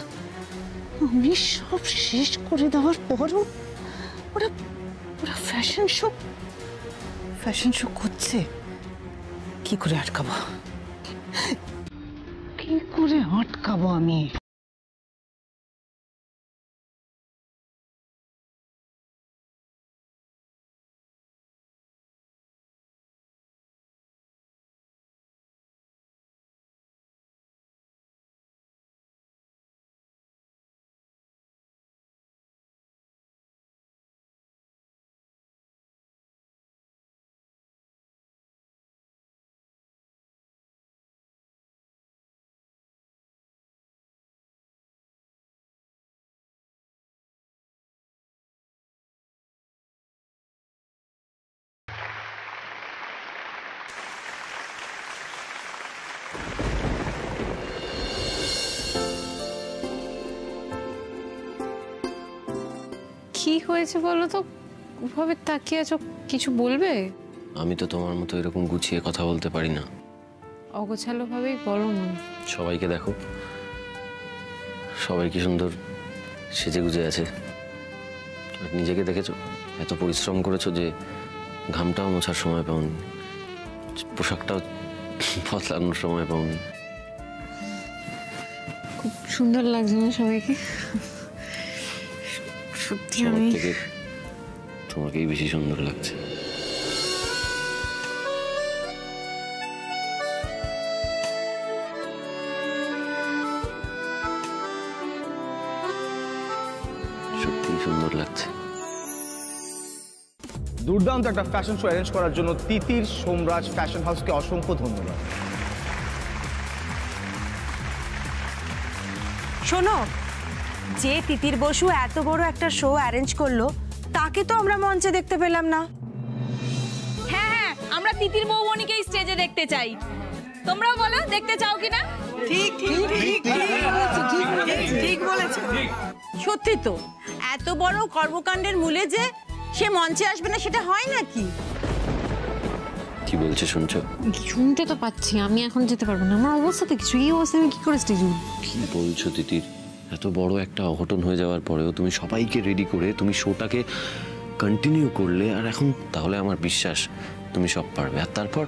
আমি সব শেষ করে দেওয়ার পরও ওরা ওরা ফ্যাশন শো করছে। কি করে আটকাবো, কি করে আটকাবো আমি? কি হয়েছে বলো তো, ওভাবে তাকিয়ে আছো, কিছু বলবে? আমি তো তোমার মতো এরকম গুছিয়ে কথা বলতে পারি না। অগোছালো ভাবেই বলো না। সবাইকে দেখো, সবাই কি সুন্দর সেজে গুজে আছে। আর নিজেকে দেখেছো, এত পরিশ্রম করেছো যে ঘামটাও মোছার সময় পাওনি, পোশাকটাও বদলানোর সময় পাওনি। খুব সুন্দর লাগছে না সবাইকে? সত্যি আমি থেকে তোমাকেই বেশি সুন্দর লাগছে। সত্যি সুন্দর লাগছে। দুর্দান্ত একটা ফ্যাশন শো অ্যারেঞ্জ করার জন্য তিতির সোমরাজ ফ্যাশন হাউসকে অসংখ্য ধন্যবাদ। শোনো, যে তিতির বসু এত বড় একটা শো অ্যারেঞ্জ করলো, তাকে তো আমরা মঞ্চে দেখতে পেলাম না। হ্যাঁ, আমরা তিতির বৌমণিকে স্টেজে দেখতে চাই। তোমরাও বলো দেখতে চাও কিনা? ঠিক বলেছে। সত্যি তো, এত বড় কর্মকাণ্ডের মূলে যে সে মঞ্চে আসবে না, সেটা হয় নাকি? কি বলছে শুনছো? শুনতে তো পাচ্ছি, আমি এখন যেতে পারবো না। আমার অবস্থাতে কিছু, এই অবস্থায় আমি কি করে স্টেজে? কি বলছো তিতির? এত বড় একটা অঘটন হয়ে যাওয়ার পরেও তুমি সবাইকে রেডি করে তুমি শোটাকে কন্টিনিউ করলে, আর এখন তাহলে আমার বিশ্বাস তুমি সব পারবে। আর তারপর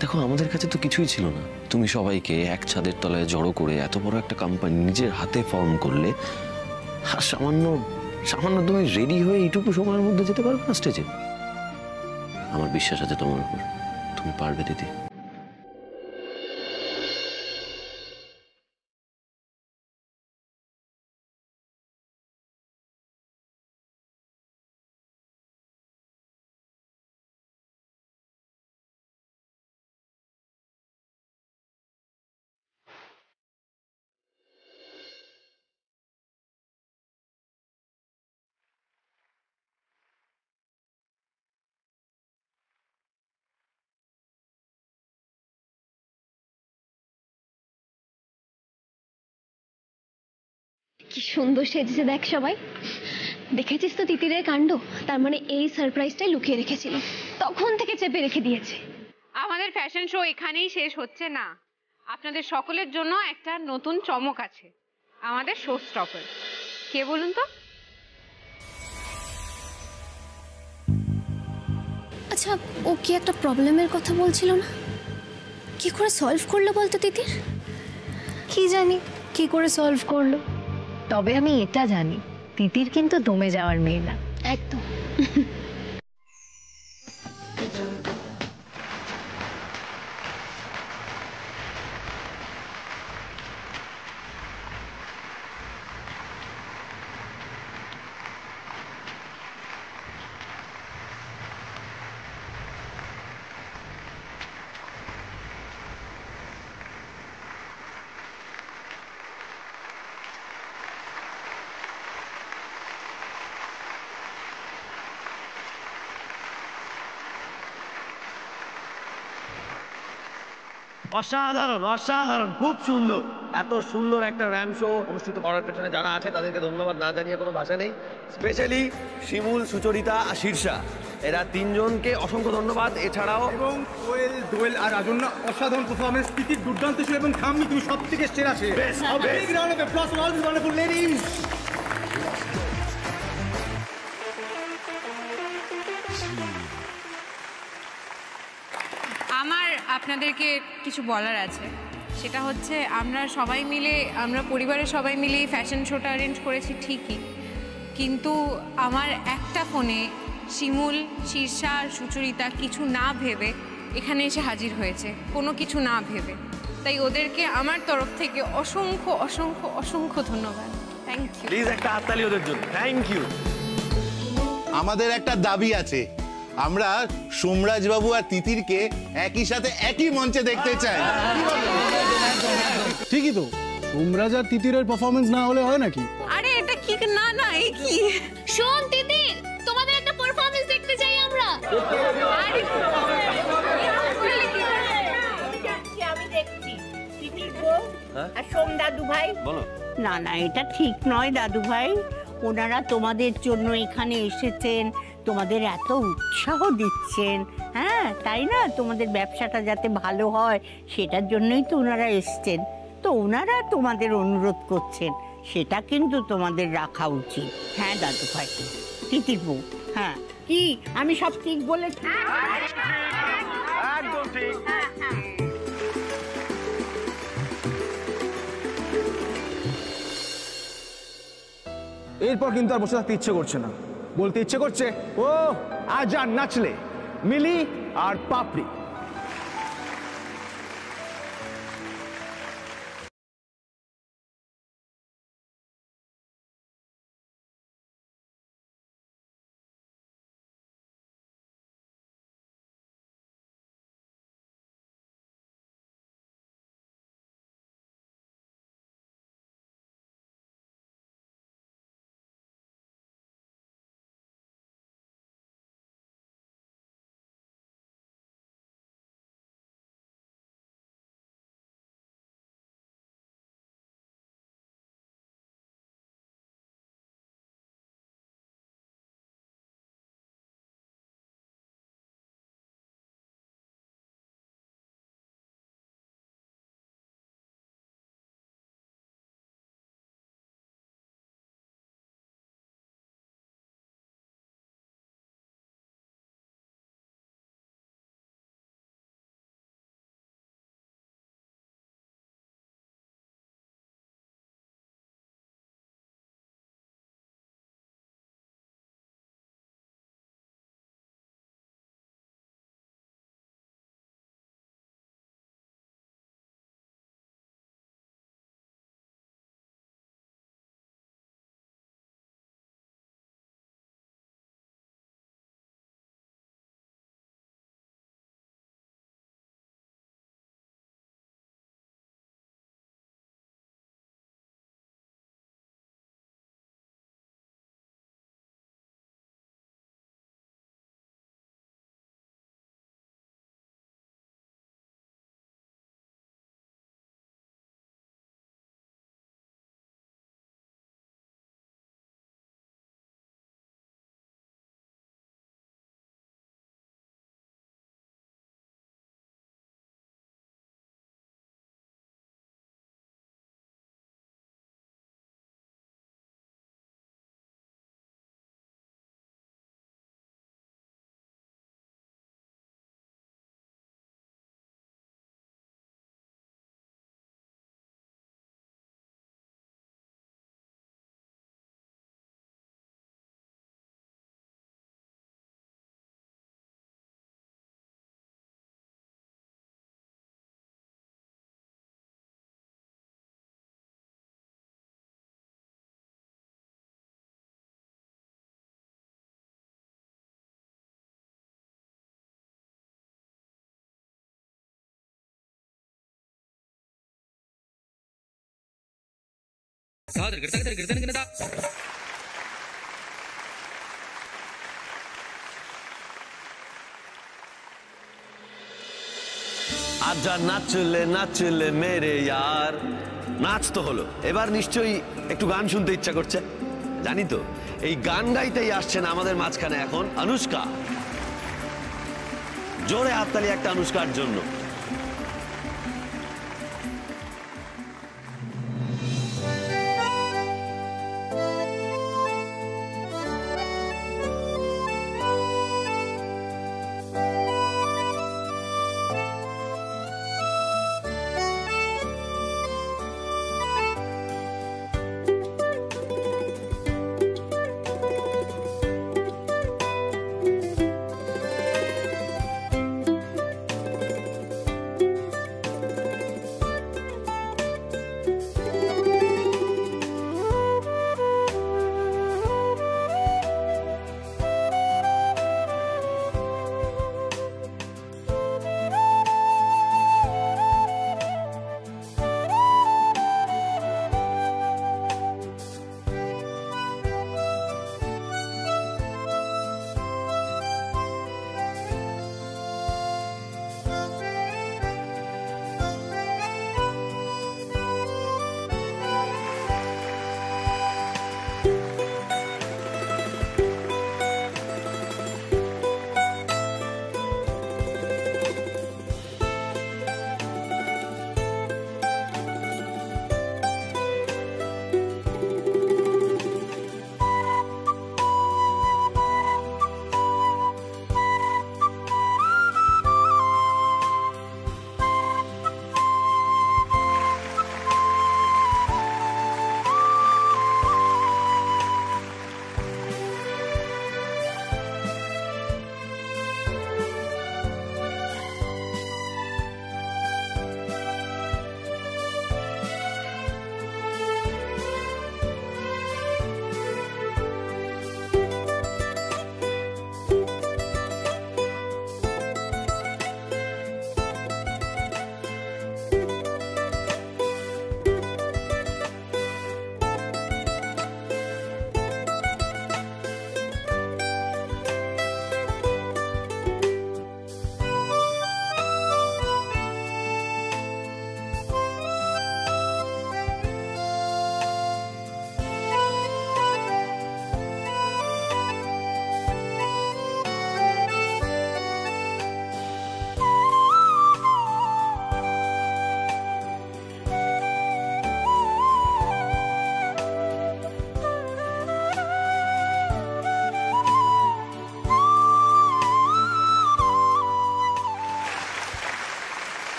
দেখো, আমাদের কাছে তো কিছুই ছিল না, তুমি সবাইকে এক ছাদের তলায় জড়ো করে এত বড় একটা কোম্পানি নিজের হাতে ফর্ম করলে। আর সামান্য তুমি রেডি হয়ে এইটুকু সময়ের মধ্যে যেতে পারবে না স্টেজে? আমার বিশ্বাস আছে তোমার উপর, তুমি পারবে দিদি। কি সুন্দর সেজেছে দেখ সবাই। দেখেছিস তো তিতিরের কাণ্ড? তার মানে এই সারপ্রাইজটাই লুকিয়ে রেখেছিল, তখন থেকে চেপে রেখে দিয়েছে। আমাদের ফ্যাশন শো এখানেই শেষ হচ্ছে না। আপনাদের সকলের জন্য একটা নতুন চমক আছে, আমাদের শো স্টপার। কে বলুন তো? আচ্ছা, ও কি একটা প্রবলেমের কথা বলছিল না? কি করে সলভ করলো বলতো তিতির? কি জানি কি করে সলভ করলো, তবে আমি এটা জানি তিতির কিন্তু দমে যাওয়ার মেয়ে না। একদম। অসাধারণ অসাধারণ, খুব সুন্দর। এত সুন্দর একটা র্যাম শো অনুষ্ঠিত করার পেছনে যারা আছে তাদেরকে ধন্যবাদ না জানিয়ে কোনো ভাষা নেই। স্পেশালি শিমুল, সুচরিতা আর শীর্ষা, এরা তিনজনকে অসংখ্য ধন্যবাদ। এছাড়াও এবং দোয়েল আর রাজন্না অসাধারণ পারফরমেন্স, তিতির দুর্দান্ত ছিল এবং ঠাম্মি তুমি সব থেকে সেরা ছিল। Big round of applause for all these wonderful ladies. আমার আপনাদেরকে কিছু বলার আছে, সেটা হচ্ছে আমরা পরিবারের সবাই মিলে ফ্যাশন শোটা অ্যারেঞ্জ করেছি ঠিকই, কিন্তু আমার একটা ফোনে শিমুল, শীর্ষা আর সুচরিতা কিছু না ভেবে এখানে এসে হাজির হয়েছে, কোনো কিছু না ভেবে। তাই ওদেরকে আমার তরফ থেকে অসংখ্য অসংখ্য অসংখ্য ধন্যবাদ। Thank you. প্লিজ একটা হাততালি ওদের জন্য। Thank you. আমাদের একটা দাবি আছে, আমরা সোমরাজ বাবু আর তিতিরকে একই সাথে একই মঞ্চে দেখতে চাই। ঠিকই তো, সোমরাজ আর তিতিরের পারফরমেন্স না হলে হয় নাকি? আরে এটা কি? না না, এই কি? শোন তিতির, তোমাদের একটা পারফরম্যান্স দেখতে চাই আমরা। আমি দেখছি তিতির বউ আর সোম দাদু ভাই। বলো। না না, এটা ঠিক নয় দাদু ভাই। ওনারা তোমাদের জন্য এখানে এসেছেন, তোমাদের এত উৎসাহ দিচ্ছেন, হ্যাঁ তাই না? তোমাদের ব্যবসাটা যাতে ভালো হয় সেটার জন্যই তো ওনারা এসছেন। তো ওনারা তোমাদের অনুরোধ করছেন, সেটা কিন্তু তোমাদের রাখা উচিত। হ্যাঁ দাদু ভাই, তিতির বউ। হ্যাঁ কি আমি সব ঠিক বলেছি? একদম ঠিক। এরপর কিন্তু আর বসে থাকতে ইচ্ছে করছে না, বলতে ইচ্ছে করছে ও আজ আর নাচলে মিলি আর পাপড়ি। আচ্ছা নাচলে মেরে ইয়ার, নাচ তো হলো, এবার নিশ্চয়ই একটু গান শুনতে ইচ্ছা করছে। জানি তো এই গান গাইতেই আসছেন আমাদের মাঝখানে এখন অনুষ্কা। জোরে হাততালি একটা অনুষ্কার জন্য।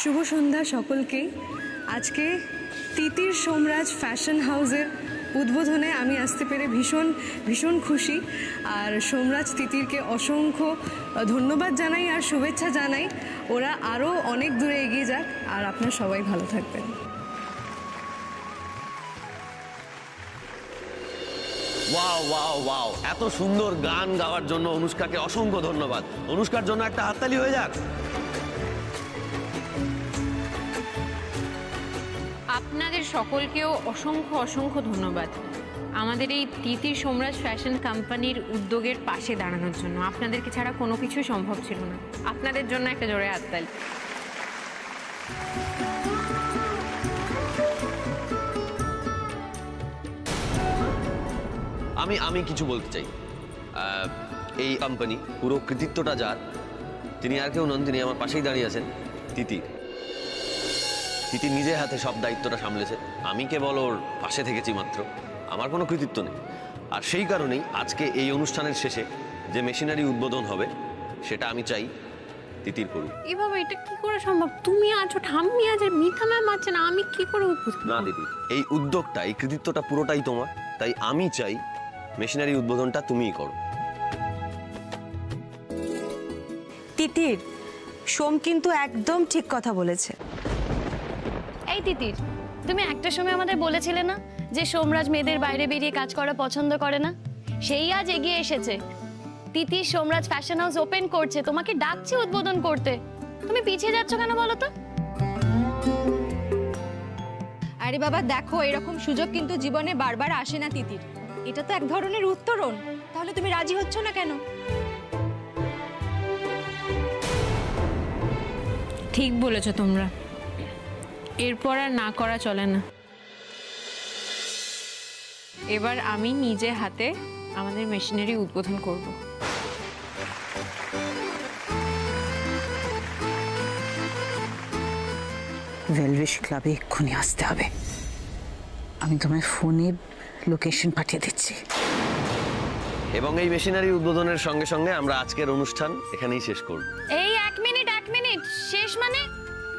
শুভ সন্ধ্যা সকলকেই। আজকে তিতির সোমরাজ ফ্যাশন হাউসের উদ্বোধনে আমি আসতে পেরে ভীষণ ভীষণ খুশি। আর সোমরাজ তিতিরকে অসংখ্য ধন্যবাদ জানাই আর শুভেচ্ছা জানাই। ওরা আরও অনেক দূরে এগিয়ে যাক আর আপনারা সবাই ভালো থাকবেন। ওয়াও ওয়াও ওয়াও, এত সুন্দর গান গাওয়ার জন্য অনুষ্কাকে অসংখ্য ধন্যবাদ। অনুষ্কার জন্য একটা হাততালি হয়ে যাক। আপনাদের সকলকেও অসংখ্য অসংখ্য ধন্যবাদ আমাদের এই তিতির সোমরাজ ফ্যাশন কোম্পানির উদ্যোগের পাশে দাঁড়ানোর জন্য। আপনাদেরকে ছাড়া কোনো কিছুই সম্ভব ছিল না। আপনাদের জন্য একটা জোরে হাততালি। আমি কিছু বলতে চাই। এই কোম্পানি পুরো কৃতিত্বটা যার, তিনি আর কেউ নন, তিনি আমার পাশেই দাঁড়িয়ে আছেন তিতির। তিতির নিজের হাতে সব দায়িত্বটা সামলেছে, আমি কেবল ওর পাশে থেকেছি মাত্র। আমার কোনো কৃতিত্ব নেই। আর সেই কারণেই আজকে এই অনুষ্ঠানের শেষে যে মেশিনারি উদ্বোধন হবে সেটা আমি চাই তিতির করুক। এভাবে এটা কি করে সম্ভব? তুমি আছো, ঠাম্মি আছে, মিথা ম্যাম আছে না, আমি কি করে উদ্বোধন? না দিদি, এই উদ্যোগটা, এই কৃতিত্বটা পুরোটাই তোমার। তাই আমি চাই মেশিনারি উদ্বোধনটা তুমিই করো। তিতির, সোম কিন্তু একদম ঠিক কথা বলেছে। এই তিতির, তুমি একটা সময় আমাদের বলেছিলে না যে সোমরাজ মেয়েদের বাইরে বেরিয়ে কাজ করা পছন্দ করে না? সেই আজ এগিয়ে এসেছে। তিতির সোমরাজ ফ্যাশন হাউস ওপেন করছে, তোমাকে ডাকছে উদ্বোধন করতে। তুমি পিছিয়ে যাচ্ছ কেন বলো তো? আরে বাবা দেখো, এরকম সুযোগ কিন্তু জীবনে বারবার আসে না তিতির। এটা তো এক ধরনের উত্তরণ। তাহলে তুমি রাজি হচ্ছ না কেন? ঠিক বলেছো তোমরা, এরপর আর না করা চলে না। এবার আমি নিজে হাতে আমাদের মেশিনারি উদ্বোধন করব। ভেলভেশ ক্লাবে এক্ষুনি আসতে হবে। আমি তোমায় ফোনে লোকেশন পাঠিয়ে দিচ্ছি। এবং এই মেশিনারি উদ্বোধনের সঙ্গে সঙ্গে আমরা আজকের অনুষ্ঠান এখানেই শেষ করব। এই এক মিনিট শেষ মানে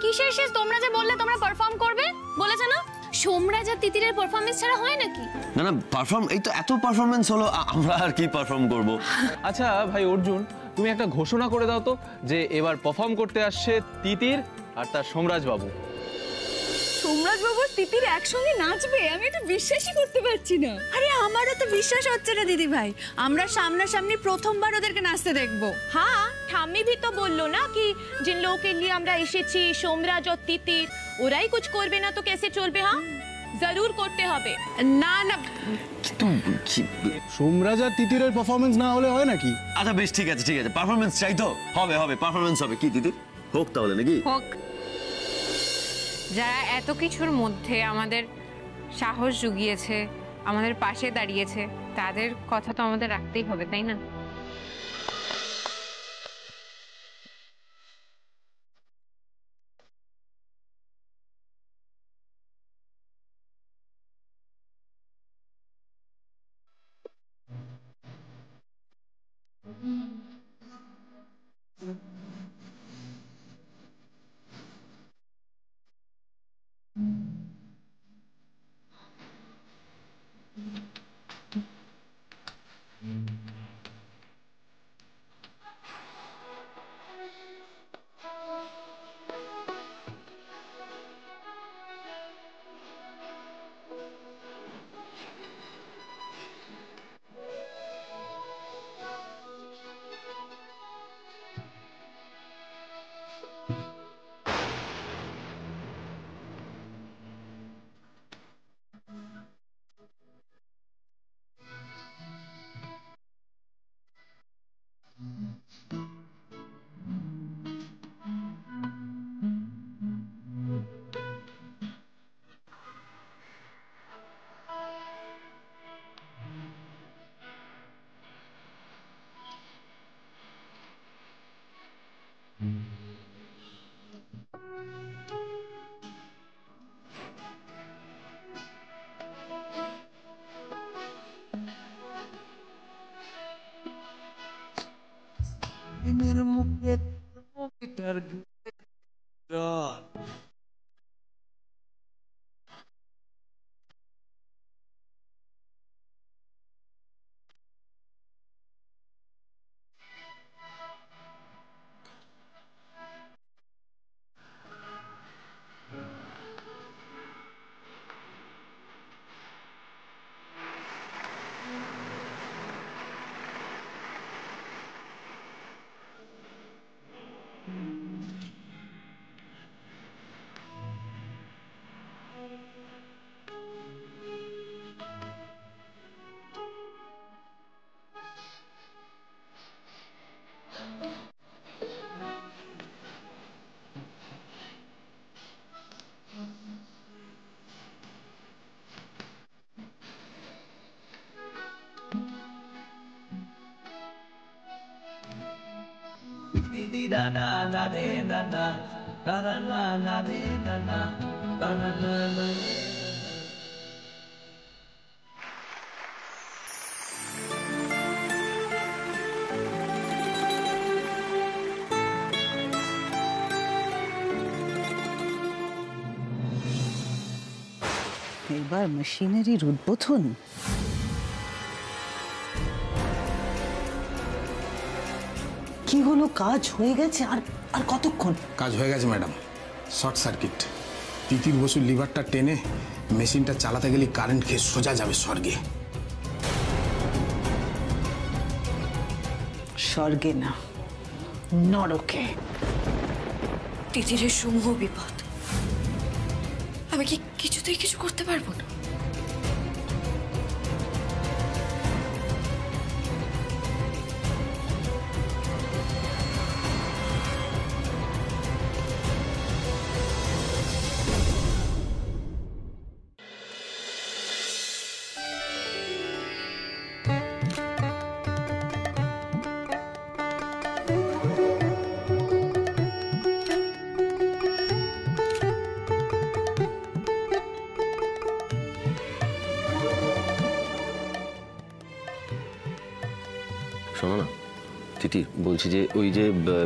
কিসের শেষ? তোমরা যে বললে তোমরা পারফর্ম করবে, বলেছে না? সোমরাজ আর তিতিরের পারফরম্যান্স ছাড়া হয় নাকি? না না, পারফর্ম, এই তো এত পারফরম্যান্স হলো, আমরা আর কি পারফর্ম করব? আচ্ছা ভাই অর্জুন, তুমি একটা ঘোষণা করে দাও তো যে এবার পারফর্ম করতে আসছে তিতির আর তার সোমরাজ বাবু। সোমরাজ বাবু তিতির একসঙ্গে নাচবে? আমি এটা বিশ্বাসই করতে পারছি না। আরে আমারও তো বিশ্বাস হচ্ছে না দিদি ভাই, আমরা সামনাসামনি প্রথমবার ওদেরকে নাচতে দেখবো। हाँ ठाम्मी भी तो बोल लो ना कि जिन लोगों के लिए আমরা এসেছি সোমরাজ और তিতির, ওরাই कुछ করবে না তো कैसे চলবে? हाँ जरूर করতে হবে। না না, সোমরাজ আর তিতিরের পারফরমেন্স না হলে হয় নাকি? আচ্ছা বেশ, ঠিক আছে পারফরমেন্স চাই তো, হবে পারফরমেন্স হবে। কি তিতির হোক তাহলে নাকি? হোক। যারা এত কিছুর মধ্যে আমাদের সাহস জুগিয়েছে, আমাদের পাশে দাঁড়িয়েছে, তাদের কথা তো আমাদের রাখতেই হবে, তাই না? এবার মেশিনারির উদ্বোধন। কি হলো, কাজ হয়ে গেছে? আর কতক্ষণ? কাজ হয়ে গেছে ম্যাডাম, শর্ট সার্কিট। তিতির বসুর লিভারটা টেনে মেশিনটা চালাতে গেলে কারেন্ট খেয়ে সোজা যাবে স্বর্গে। স্বর্গে না, নরকে। তিতিরের সমূহ বিপদ, আমি কি কিছুতেই কিছু করতে পারবো না? শোনো না তিতির, বলছি যে ওই যে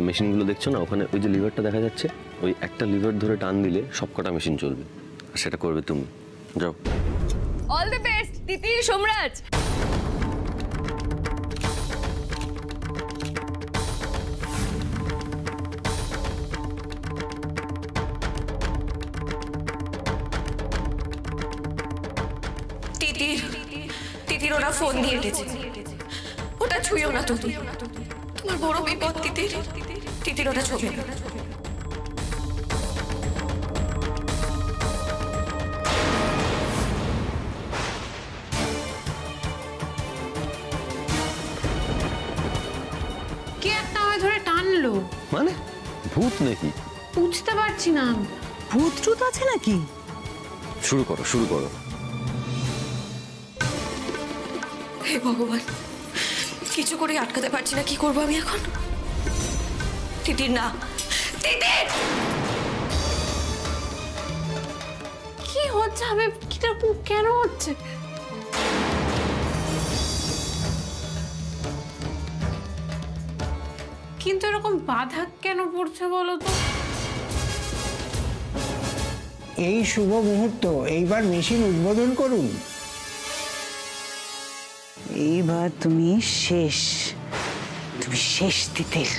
মেশিনগুলো দেখছো না, ওখানে ওই যে লিভারটা দেখা যাচ্ছে, ওই একটা লিভার ধরে টান দিলে সবকটা মেশিন চলবে, আর সেটা করবে তুমি। যাও। অল দ্য বেস্ট তিতির, সোমরাজ। তিতির ওরা ফোন দিয়ে এটেছে, ওটা ছুঁয়ো না তুমি, তোমার বড় বিপদ তিতির। তিতির ওটা ছবি কে একটা আমায় ধরে টানলো। মানে ভূত নাকি? বুঝতে পারছি না। ভূত টুত আছে নাকি? শুরু করো, শুরু করো। হে ভগবান, কিছু করে আটকাতে পারছি না, কি করবো আমি এখন? তিতির না, তিতির! কি হচ্ছে? আমি কেন হচ্ছে? কিন্তু এরকম বাধা কেন পড়ছে বলো তো? এই শুভ মুহূর্ত, এইবার মেশিন উদ্বোধন করুন। এইবার তুমি শেষ তিতির।